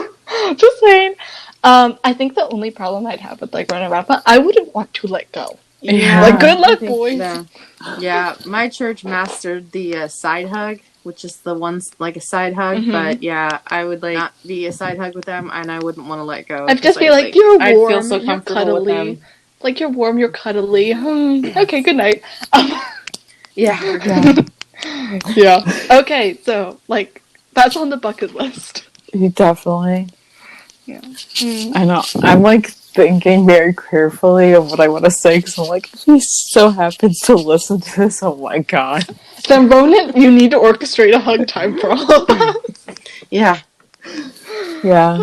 Just saying. I think the only problem I'd have with like Ronen Rappa, I wouldn't want to let go. Yeah. Like good I luck, think boys. Yeah, my church mastered the side hug, which is the ones like a side hug. But yeah, I would like not be a side hug with them, and I wouldn't want to let go. I'd just be like, you're warm, I'd feel so you're comfortable with cuddly. them. Like you're warm, you're cuddly. Okay, good night. Yeah. Yeah. Okay, so like that's on the bucket list. Definitely. Yeah. I know. I'm like thinking very carefully of what I want to say because I'm like, if he so happens to listen to this, oh my god. Then Ronen, you need to orchestrate a hug time for all of us. Yeah. Yeah.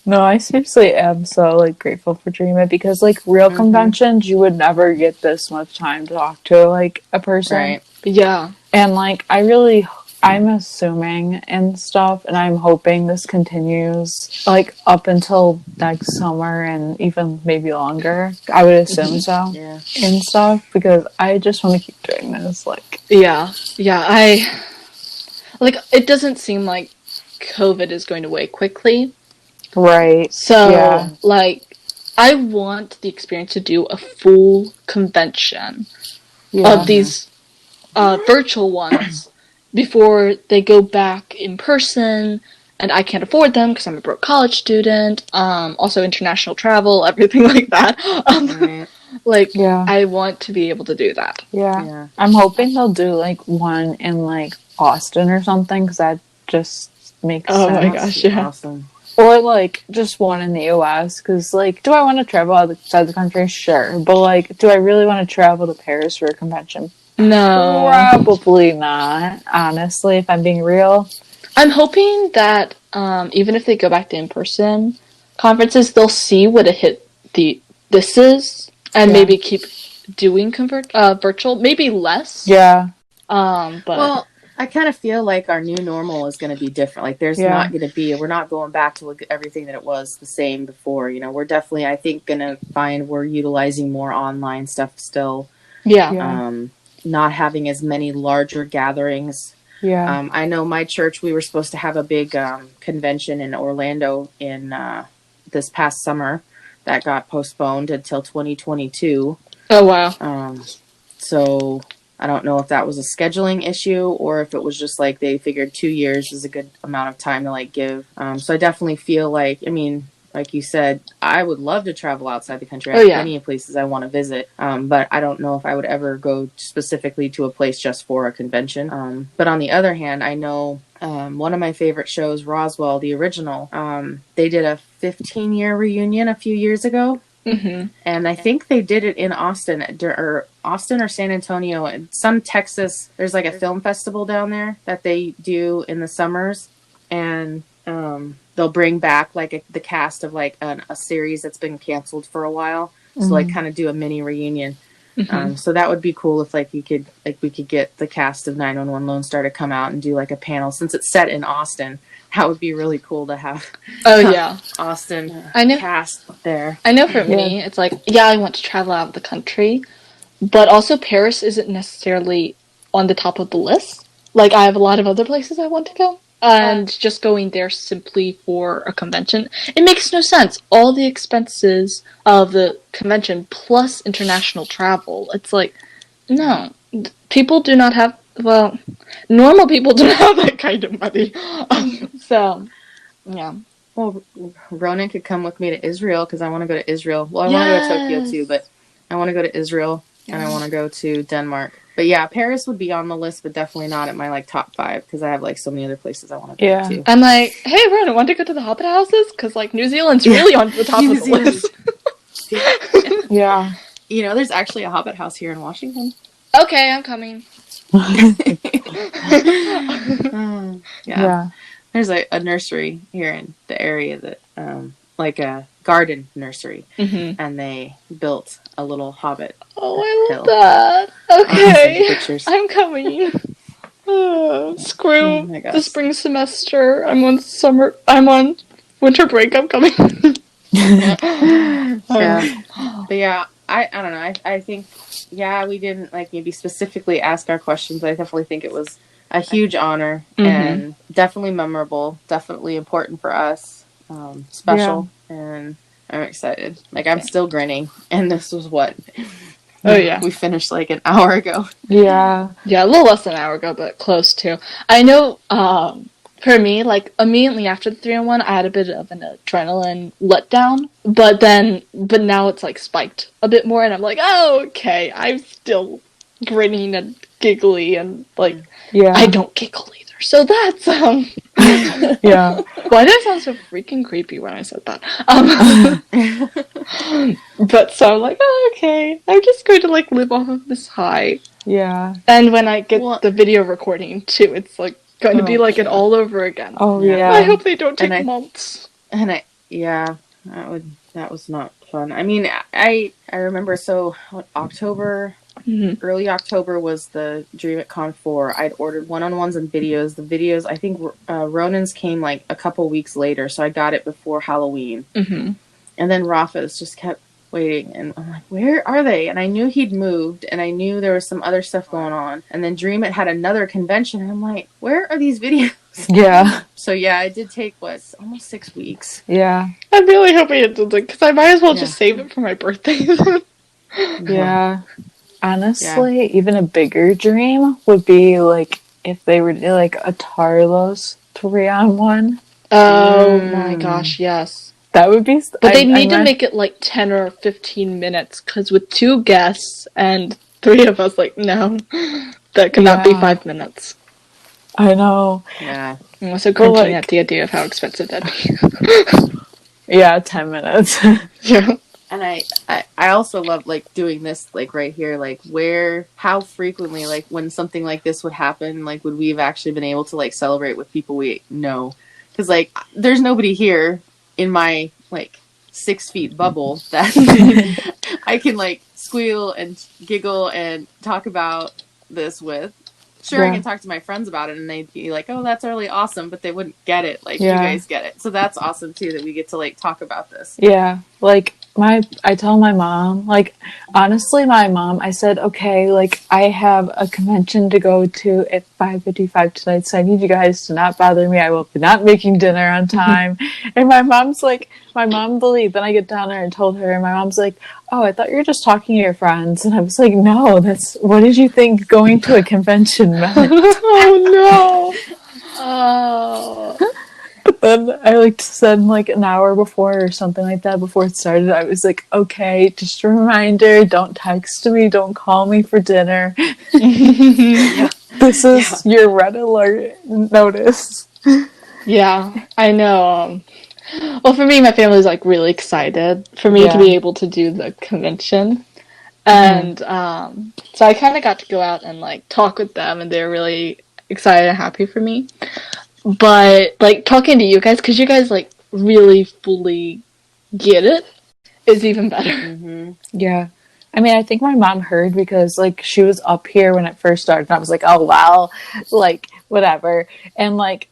No, I seriously am so like grateful for Dream It because like real conventions, you would never get this much time to talk to like a person. Right. Yeah. And like I'm assuming and stuff, and I'm hoping this continues like up until next summer and even maybe longer. I would assume so. Yeah. And stuff because I just want to keep doing this. Like, Yeah. It doesn't seem like COVID is going away quickly. right. So, Yeah. like, I want the experience to do a full convention Yeah. of these virtual ones before they go back in person, and I can't afford them because I'm a broke college student. Also, international travel, everything like that. Right. Yeah. I want to be able to do that. Yeah. I'm hoping they'll do like one in like Austin or something because that just makes Oh sense. my gosh, yeah. Awesome. Or like just one in the US because like, do I want to travel outside the country? Sure, but like, do I really want to travel to Paris for a convention? No. Probably not. Honestly, if I'm being real. I'm hoping that even if they go back to in-person conferences, they'll see what a hit this is, and maybe keep doing virtual. Maybe less. Yeah. But Well, I kind of feel like our new normal is going to be different. Like, there's not going to be, we're not going back to everything that it was the same before. You know, we're definitely, I think, going to find we're utilizing more online stuff still. yeah. Not having as many larger gatherings. Yeah. I know my church, we were supposed to have a big convention in Orlando in this past summer that got postponed until 2022. Oh wow. So I don't know if that was a scheduling issue or if it was just like they figured 2 years is a good amount of time to like give. So I definitely feel like, I mean, like you said, I would love to travel outside the country. I have plenty of places I want to visit. But I don't know if I would ever go specifically to a place just for a convention. But on the other hand, I know one of my favorite shows, Roswell, the original, they did a 15-year reunion a few years ago. Mm-hmm. And I think they did it in Austin or San Antonio, and some Texas. There's like a film festival down there that they do in the summers, and they'll bring back like the cast of like a series that's been canceled for a while. So like kind of do a mini reunion. So that would be cool if we could get the cast of 911 Lone Star to come out and do like a panel since it's set in Austin. That would be really cool to have. Austin cast there. I know for me, it's like, I want to travel out of the country, but also Paris isn't necessarily on the top of the list. Like, I have a lot of other places I want to go, and just going there simply for a convention, it makes no sense. All the expenses of the convention plus international travel, it's like, no, people do not have, normal people don't have that kind of money. So, yeah. Well, Ronen could come with me to Israel because I want to go to Israel. Well, I want to go to Tokyo too, but I want to go to Israel and I want to go to Denmark. But yeah, Paris would be on the list, but definitely not at my like top 5 because I have like so many other places I want to go to. I'm like, hey, Ronen, want to go to the Hobbit houses? Because like New Zealand's really on the top of the list. Yeah. You know, there's actually a Hobbit house here in Washington. Okay, I'm coming. Yeah. there's a nursery here in the area that, like a garden nursery, and they built a little hobbit. Oh, I hill. love that. I'll send you Okay, pictures. I'm coming. Screw Oh my gosh. the spring semester. I'm on winter break. I'm coming. Yeah. But yeah, I don't know. I think, yeah, we didn't like maybe specifically ask our questions, but I definitely think it was a huge honor and definitely memorable, definitely important for us, special, and I'm excited. Like, I'm still grinning, and this was what? Oh, yeah. We finished like an hour ago. Yeah. Yeah, a little less than an hour ago, but close to. I know, for me, like, immediately after the 3-in-1, I had a bit of an adrenaline letdown, but now it's, like, spiked a bit more, and I'm like, oh, okay, I'm still grinning and giggly, and, like, I don't giggle either, so that's, Yeah. Why did I sound so freaking creepy when I said that? But so I'm like, oh, okay, I'm just going to, like, live off of this high. Yeah. And when I get the video recording, too, it's, like, going to be like it all over again. Oh, yeah. I hope they don't take months. And that was not fun. I mean, I remember, so October, early October was the Dream at Con 4. I'd ordered one-on-ones and videos. The videos, I think Ronen's came like a couple weeks later, so I got it before Halloween. And then Rafa's just kept waiting, and I'm like, where are they? And I knew he'd moved, and I knew there was some other stuff going on. And then Dream It had another convention, and I'm like, where are these videos? Yeah. So yeah, it did take almost 6 weeks. Yeah. I'm really hoping it did, because I might as well just save it for my birthday. Yeah. Honestly, even a bigger dream would be like if they were to do like a Tarlos 3-on-1. Oh my gosh, yes. That would be... But they need to make it like 10 or 15 minutes, because with 2 guests and 3 of us, like, no. That could not be 5 minutes. I know. Yeah. I'm also cringing at the idea of how expensive that'd be. Yeah, 10 minutes. Yeah. And I also love, like, doing this, like, right here, like, how frequently, like, when something like this would happen, like, would we have actually been able to, like, celebrate with people we know? Because, like, there's nobody here in my, like, 6 feet bubble that I can, like, squeal and giggle and talk about this with. Sure, I can talk to my friends about it, and they'd be like, oh, that's really awesome, but they wouldn't get it like you guys get it. So that's awesome, too, that we get to, like, talk about this. Yeah, like, I tell my mom, like, honestly, my mom, I said, okay, like, I have a convention to go to at 5:55 tonight, so I need you guys to not bother me. I will be not making dinner on time. And my mom's like, my mom believed. Then I get down there and told her, and my mom's like, oh, I thought you were just talking to your friends. And I was like, no, what did you think going to a convention meant? Oh, no. Oh. But then I like said like an hour before or something like that before it started, I was like, okay, just a reminder, don't text me, don't call me for dinner. This is your red alert notice. Yeah, I know. Well, for me, my family's like really excited for me to be able to do the convention. And so I kind of got to go out and like talk with them, and they're really excited and happy for me. But like talking to you guys, because you guys like really fully get it, is even better. Yeah. I mean, I think my mom heard because like she was up here when it first started, and I was like, oh wow, like whatever. And like,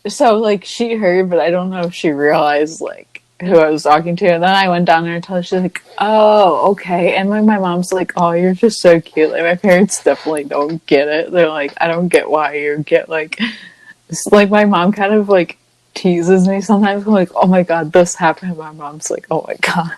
so like she heard, but I don't know if she realized like who I was talking to. And then I went down there and told her, she's like, oh, okay. And like my mom's like, oh, you're just so cute. Like my parents definitely don't get it. They're like, I don't get why you get like, it's like my mom kind of like teases me sometimes. I'm like, oh my god, this happened. And my mom's like, oh my god.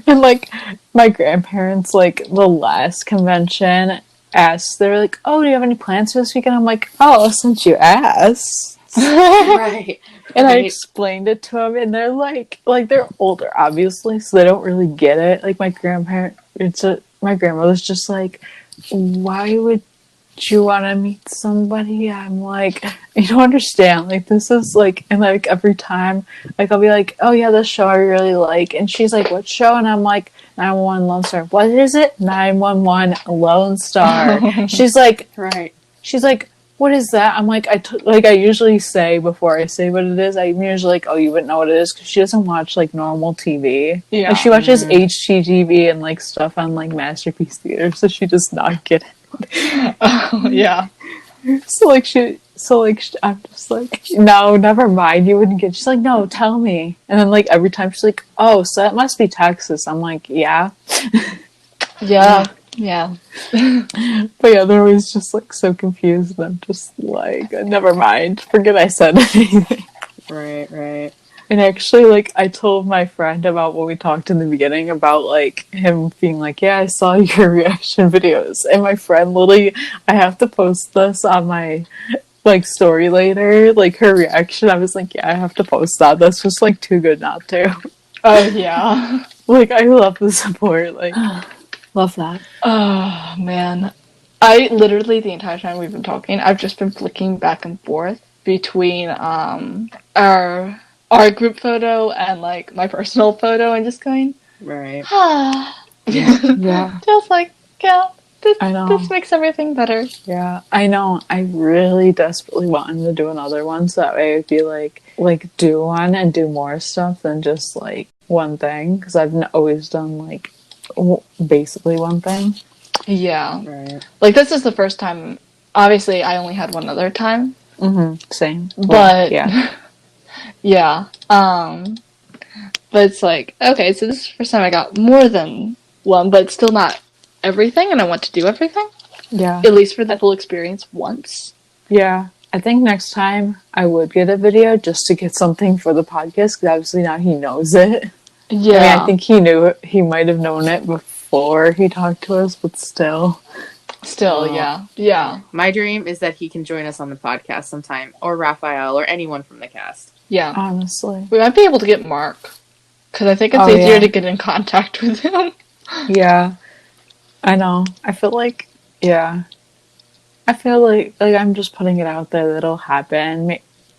And like my grandparents, like the last convention asked, they're like, oh, do you have any plans for this weekend? I'm like, oh, since you asked. Right. And I explained it to them, and they're like they're older, obviously, so they don't really get it. Like my grandmother's just like, why would you want to meet somebody? I'm like, you don't understand. Like this is like, and like every time, like I'll be like, oh yeah, this show I really like, and she's like, what show? And I'm like, 911 Lone Star. What is it? 911 Lone Star. She's like, right. She's like, what is that? I'm like, I usually say before I say what it is, I'm usually like, oh, you wouldn't know what it is, because she doesn't watch, like, normal TV. Yeah. Like, she watches HGTV and, like, stuff on, like, Masterpiece Theater, so she does not get it. Oh, yeah. I'm just like, no, never mind, you wouldn't get. She's like, no, tell me. And then, like, every time she's like, oh, so that must be Texas. I'm like, yeah. Yeah. Yeah. But yeah, they're always just, like, so confused, and I'm just like, never mind, forget I said anything. Right. And actually, like, I told my friend about what we talked in the beginning about, like, him being like, yeah, I saw your reaction videos. And my friend literally, I have to post this on my, like, story later. Like, her reaction, I was like, yeah, I have to post that. That's just, like, too good not to. Oh, yeah. Like, I love the support. Like, love that. Oh, man. I literally, the entire time we've been talking, I've just been flicking back and forth between, our group photo and, like, my personal photo, and just going, Right. Yeah. Just like, yeah, I know. this makes everything better. Yeah, I know. I really desperately want him to do another one, so that way I'd be like do one and do more stuff than just, like, one thing, because I've always done, like, basically one thing. Yeah. Right. Like, this is the first time, obviously, I only had one other time. Same. But, well, yeah. yeah. But it's like, okay, so this is the first time I got more than one, but it's still not everything, and I want to do everything. Yeah. At least for the full experience once. Yeah. I think next time I would get a video just to get something for the podcast, because obviously now he knows it. Yeah. I mean, I think he knew it. He might have known it before he talked to us, but still. Yeah. Yeah. My dream is that he can join us on the podcast sometime, or Raphael, or anyone from the cast. Yeah. Honestly. We might be able to get Mark, because I think it's easier to get in contact with him. Yeah. I know. I feel like, yeah. I feel like I'm just putting it out there that it'll happen.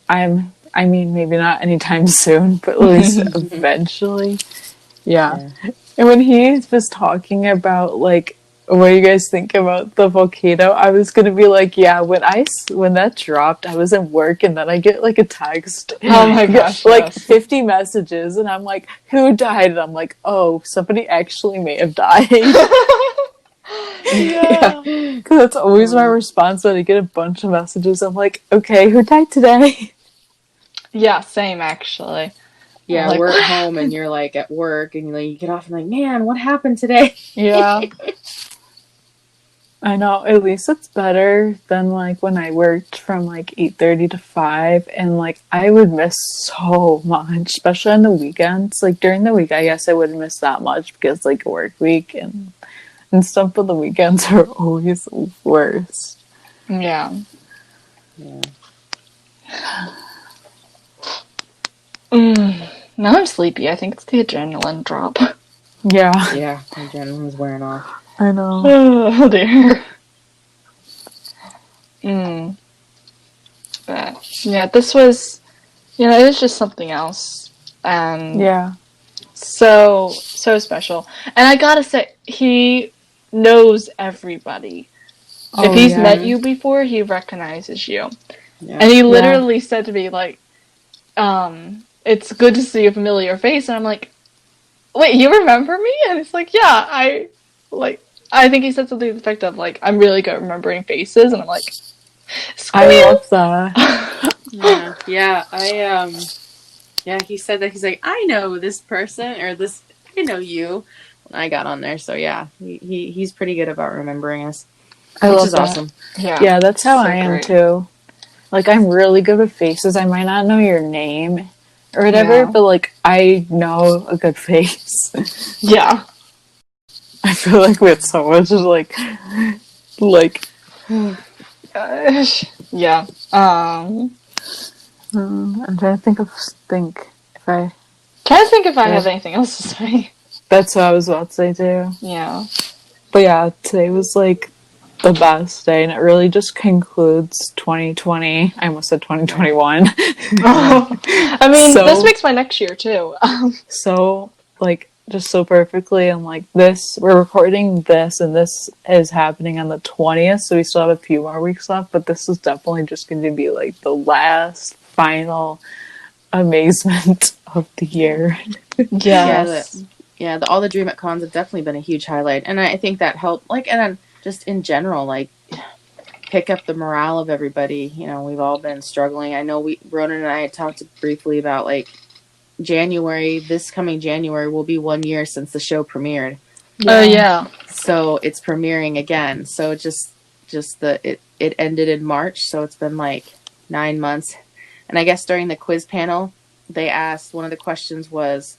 I mean, maybe not anytime soon, but at least eventually. Yeah. And when he was talking about, like, what do you guys think about the volcano, I was gonna be like, yeah, when that dropped, I was at work, and then I get, like, a text. Oh my gosh. Like, 50 messages, and I'm like, who died? And I'm like, oh, somebody actually may have died. Yeah. Because that's always my response when I get a bunch of messages. I'm like, okay, who died today? Yeah, same, actually. Yeah, like, we're at home, and you're, like, at work, and you get off and like, man, what happened today? Yeah. I know, at least it's better than, like, when I worked from, like, 8:30 to 5, and, like, I would miss so much, especially on the weekends. Like, during the week, I guess I wouldn't miss that much, because, like, work week and stuff, but the weekends are always the worst. Yeah. Yeah. Now I'm sleepy. I think it's the adrenaline drop. Yeah. Yeah, my adrenaline's wearing off. I know. Oh dear. But, yeah, this was, it was just something else. And Yeah. so special. And I gotta say, he knows everybody. If he's met you before, he recognizes you. Yeah. And he literally said to me, like, it's good to see a familiar face. And I'm like, wait, you remember me? And it's like, yeah, I think he said something to the effect of, like, I'm really good at remembering faces. And I'm like, I love that. Yeah, he said that. He's like, I know this person, or this, I know you, when I got on there. So yeah, he's pretty good about remembering us. Which is awesome. Yeah, that's how so I am great. too. Like, I'm really good with faces. I might not know your name or whatever, but, like, I know a good face. Yeah. I feel like we had so much, like, yeah. I'm trying to think if I... Trying to think if I have anything else to say. That's what I was about to say too. Yeah. But yeah, today was, like, the best day, and it really just concludes 2020. I almost said 2021. I mean, this makes my next year too. So, like, just so perfectly. And like this, we're recording this, and this is happening on the 20th, so we still have a few more weeks left. But this is definitely just going to be like the last final amazement of the year. Yes. All the Dream at Cons have definitely been a huge highlight, and I think that helped. Like, and then just in general, like, pick up the morale of everybody. You know, we've all been struggling. I know Ronen and I had talked briefly about like this coming January will be 1 year since the show premiered. Oh yeah. So it's premiering again. So it ended in March, so it's been like 9 months. And I guess during the quiz panel, they asked, one of the questions was,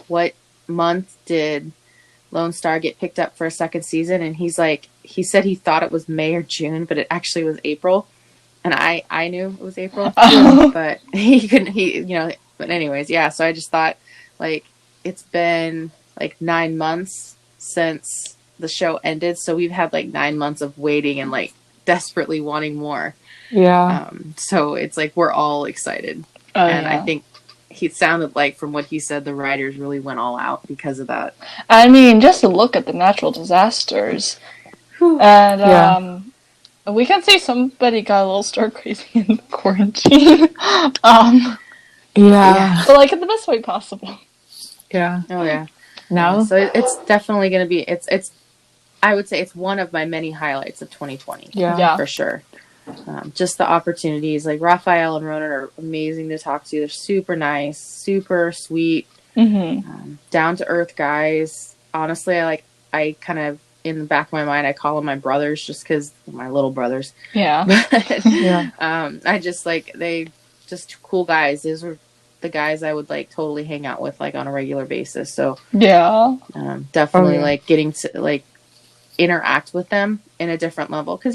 what month did Lone Star get picked up for a second season? And he said he thought it was May or June, but it actually was April. And I knew it was April, but he couldn't, but anyways, yeah. So I just thought, like, it's been like 9 months since the show ended. So we've had like 9 months of waiting and like desperately wanting more. Yeah. So it's like, we're all excited. I think he sounded like, from what he said, the writers really went all out because of that. I mean, just to look at the natural disasters. And we can see somebody got a little stir crazy in quarantine. Yeah. But like in the best way possible. Yeah. Oh yeah. Now, so it's definitely going to be, it's I would say it's one of my many highlights of 2020. Yeah. For sure. Just the opportunities, like Raphael and Ronen are amazing to talk to. They're super nice, super sweet, down to earth guys. Honestly, I kind of, in the back of my mind, I call them my brothers just because my little brothers. Yeah. I just they just cool guys. These were the guys I would like totally hang out with like on a regular basis. So definitely like getting to like interact with them in a different level. Because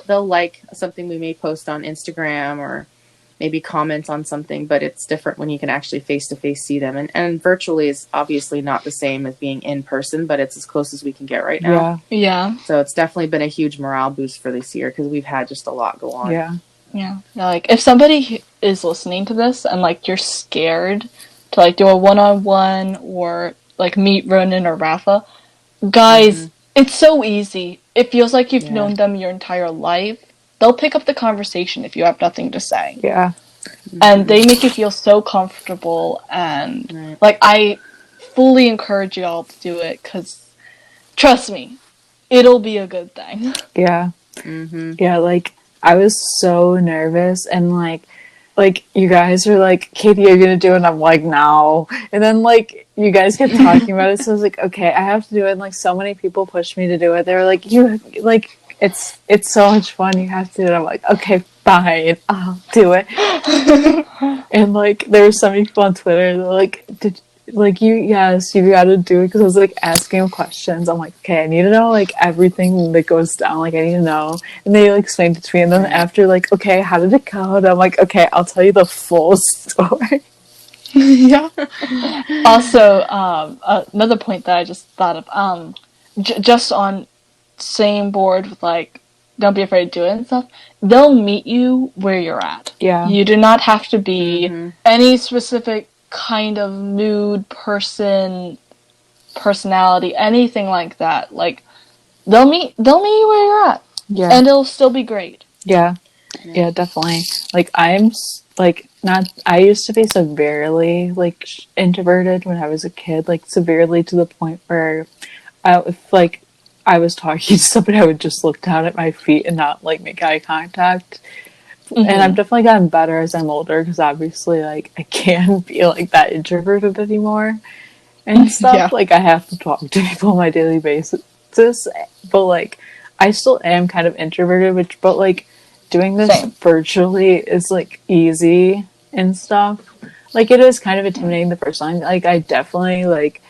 they'll like something we may post on Instagram or maybe comment on something, but it's different when you can actually face-to-face see them. And virtually is obviously not the same as being in person, but it's as close as we can get right now. Yeah. So it's definitely been a huge morale boost for this year because we've had just a lot go on. Yeah. Like, if somebody is listening to this and, like, you're scared to, like, do a one-on-one or, like, meet Ronen or Rafa, guys, it's so easy. It feels like you've known them your entire life. They'll pick up the conversation if you have nothing to say. Yeah. And they make you feel so comfortable. And, like, I fully encourage you all to do it because, trust me, it'll be a good thing. Yeah. Yeah, like, I was so nervous and, like, you guys were like, Katie, you're gonna do it, and I'm like, no. And then, like, you guys kept talking about it, so I was like, okay, I have to do it. And, like, so many people pushed me to do it. They were like, it's so much fun, you have to do it. I'm like, okay, fine, I'll do it. And, like, there were so many people on Twitter that were like, you gotta do it, because I was, like, asking them questions. I'm like, okay, I need to know, like, everything that goes down, like, I need to know. And they, like, explained it to me, and then after, like, okay, how did it go? And I'm like, okay, I'll tell you the full story. Yeah. Also, another point that I just thought of, just on same board with, like, don't be afraid to do it and stuff, they'll meet you where you're at. Yeah. You do not have to be any specific kind of mood, personality, anything like that. Like, they'll meet you where you're at. Yeah. And it'll still be great. Yeah. Yeah, definitely. Like, I used to be severely, like, introverted when I was a kid, like, severely to the point where if, like, I was talking to somebody, I would just look down at my feet and not, like, make eye contact. And I've definitely gotten better as I'm older, because obviously, like, I can't be, like, that introverted anymore and stuff. Yeah. Like, I have to talk to people on my daily basis. But, like, I still am kind of introverted, but, like, doing this virtually is, like, easy and stuff. Like, it is kind of intimidating the first time. Like, I definitely, like,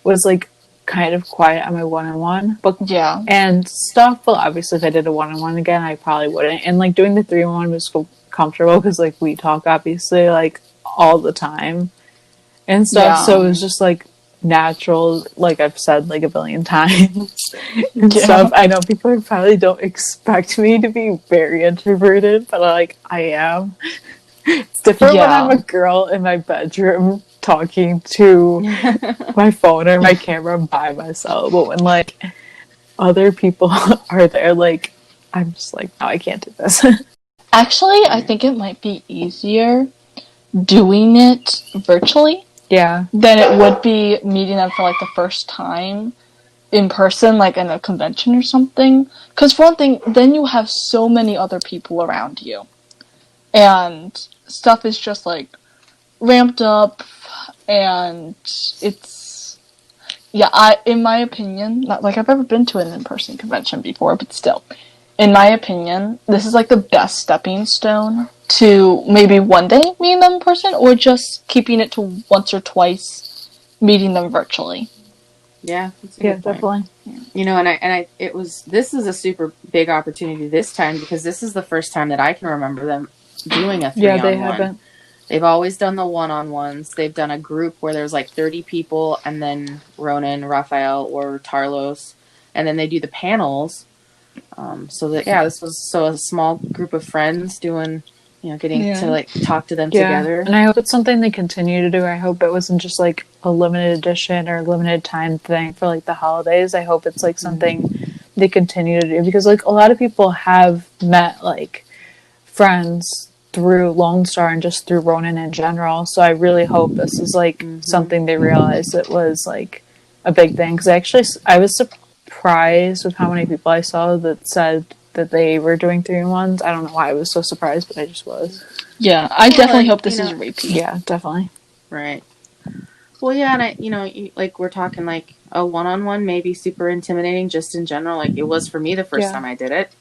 was, like, kind of quiet on my one-on-one book and stuff, but obviously if I did a one-on-one again, I probably wouldn't. And, like, doing the 3-on-1 was comfortable because, like, we talk obviously, like, all the time and stuff, so it was just, like, natural, like I've said, like, a billion times and stuff. I know people probably don't expect me to be very introverted, but, like, I am. It's different when I'm a girl in my bedroom talking to my phone or my camera by myself. But when like other people are there, like I'm just like, no, I can't do this. Actually, I think it might be easier doing it virtually Yeah. than it would be meeting them for like the first time in person, like in a convention or something. Because for one thing, then you have so many other people around you. And stuff is just like ramped up, and it's, yeah, in my opinion, not like I've ever been to an in-person convention before, but still, in my opinion, this is like the best stepping stone to maybe one day meeting them in person, or just keeping it to once or twice meeting them virtually. Yeah, that's a Yeah, good point. definitely. You know, this is a super big opportunity this time, because this is the first time that I can remember them doing a 3-on-1. Yeah, they haven't. They've always done the 1-on-1s. They've done a group where there's like 30 people, and then Ronen, Raphael, or Tarlos, and then they do the panels. This was a small group of friends doing, getting to like talk to them together. And I hope it's something they continue to do. I hope it wasn't just like a limited edition or limited time thing for like the holidays. I hope it's like something they continue to do, because like a lot of people have met like friends through Lone Star and just through Ronen in general. So I really hope this is like something they realize it was like a big thing. Because I was surprised with how many people I saw that said that they were doing 3-in-1s. I don't know why I was so surprised, but I just was. Yeah, I definitely hope this is a repeat. Yeah, definitely. Right. Well, yeah, and like we're talking like a 1-on-1 may be super intimidating just in general. Like it was for me the first time I did it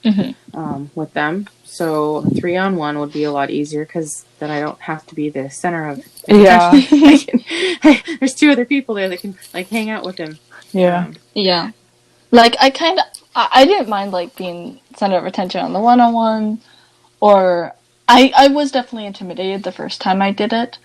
with them. So a 3-on-1 would be a lot easier, because then I don't have to be the center of. Yeah. There's 2 other people there that can like hang out with them. Yeah. Like I didn't mind like being center of attention on the 1-on-1, or I was definitely intimidated the first time I did it.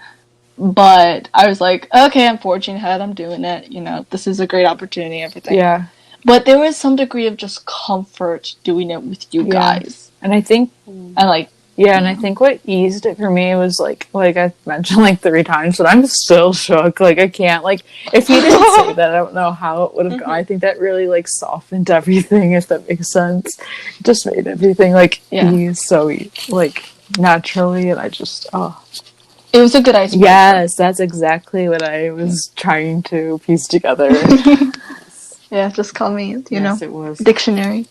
But I was like, okay, I'm forging ahead, I'm doing it, this is a great opportunity, everything. Yeah. But there was some degree of just comfort doing it with you guys. And I think, and like, and I think what eased it for me was like I mentioned like 3 times, but I'm still shook. Like I can't, like, if you didn't say that, I don't know how it would have gone. I think that really like softened everything, if that makes sense. It just made everything like ease like naturally, and I just, it was a good icebreaker. Yes, that's exactly what I was trying to piece together. Yeah, just call me, it was. Dictionary.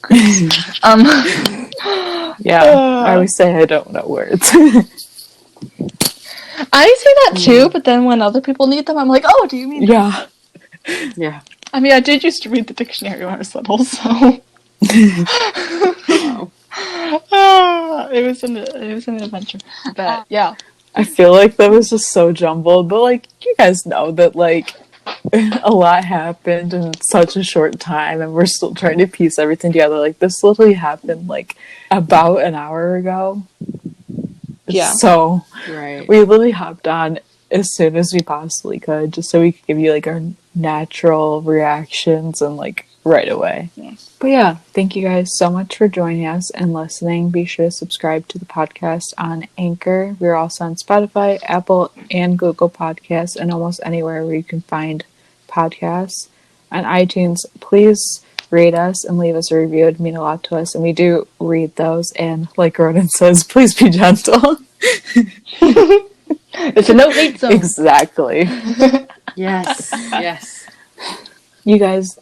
I always say I don't know words. I say that too, but then when other people need them, I'm like, oh, do you mean that? Yeah. I mean, I did used to read the dictionary when I was little, so. It was an adventure. But yeah. I feel like that was just so jumbled, but like you guys know that like a lot happened in such a short time, and we're still trying to piece everything together. Like this literally happened like about an hour ago. Yeah. So right. We literally hopped on as soon as we possibly could, just so we could give you like our natural reactions and like right away. Yeah. But yeah, thank you guys so much for joining us and listening. Be sure to subscribe to the podcast on Anchor. We're also on Spotify, Apple, and Google Podcasts, and almost anywhere where you can find podcasts. On iTunes, please rate us and leave us a review. It'd mean a lot to us, and we do read those. And like Ronen says, please be gentle. It's a no-hate zone. Exactly. Yes. Yes. You guys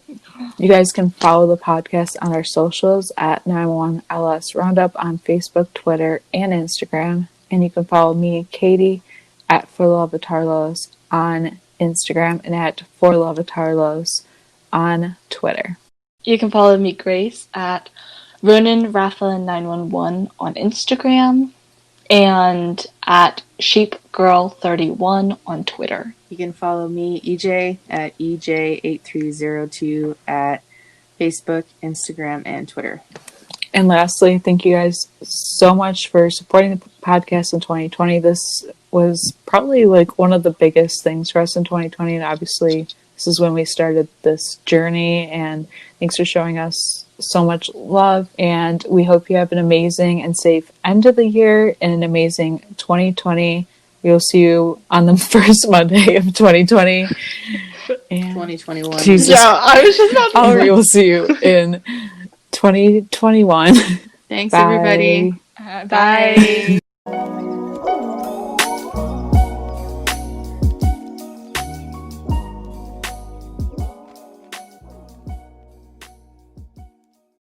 can follow the podcast on our socials at 91LS Roundup on Facebook, Twitter, and Instagram. And you can follow me, Katie, at For Love of Tarlos on Instagram and at For Love of Tarlos on Twitter. You can follow me, Grace, at RonenRafa911 on Instagram and at SheepGirl31 on Twitter. You can follow me, EJ, at EJ8302 at Facebook, Instagram, and Twitter. And lastly, thank you guys so much for supporting the podcast in 2020. This was probably like one of the biggest things for us in 2020. And obviously, this is when we started this journey. And thanks for showing us so much love. And we hope you have an amazing and safe end of the year and an amazing 2020. We will see you on the first Monday of 2020. And 2021. Jesus. Yeah, I was just about to We will see you in 2021. Thanks, Bye. everybody. Bye.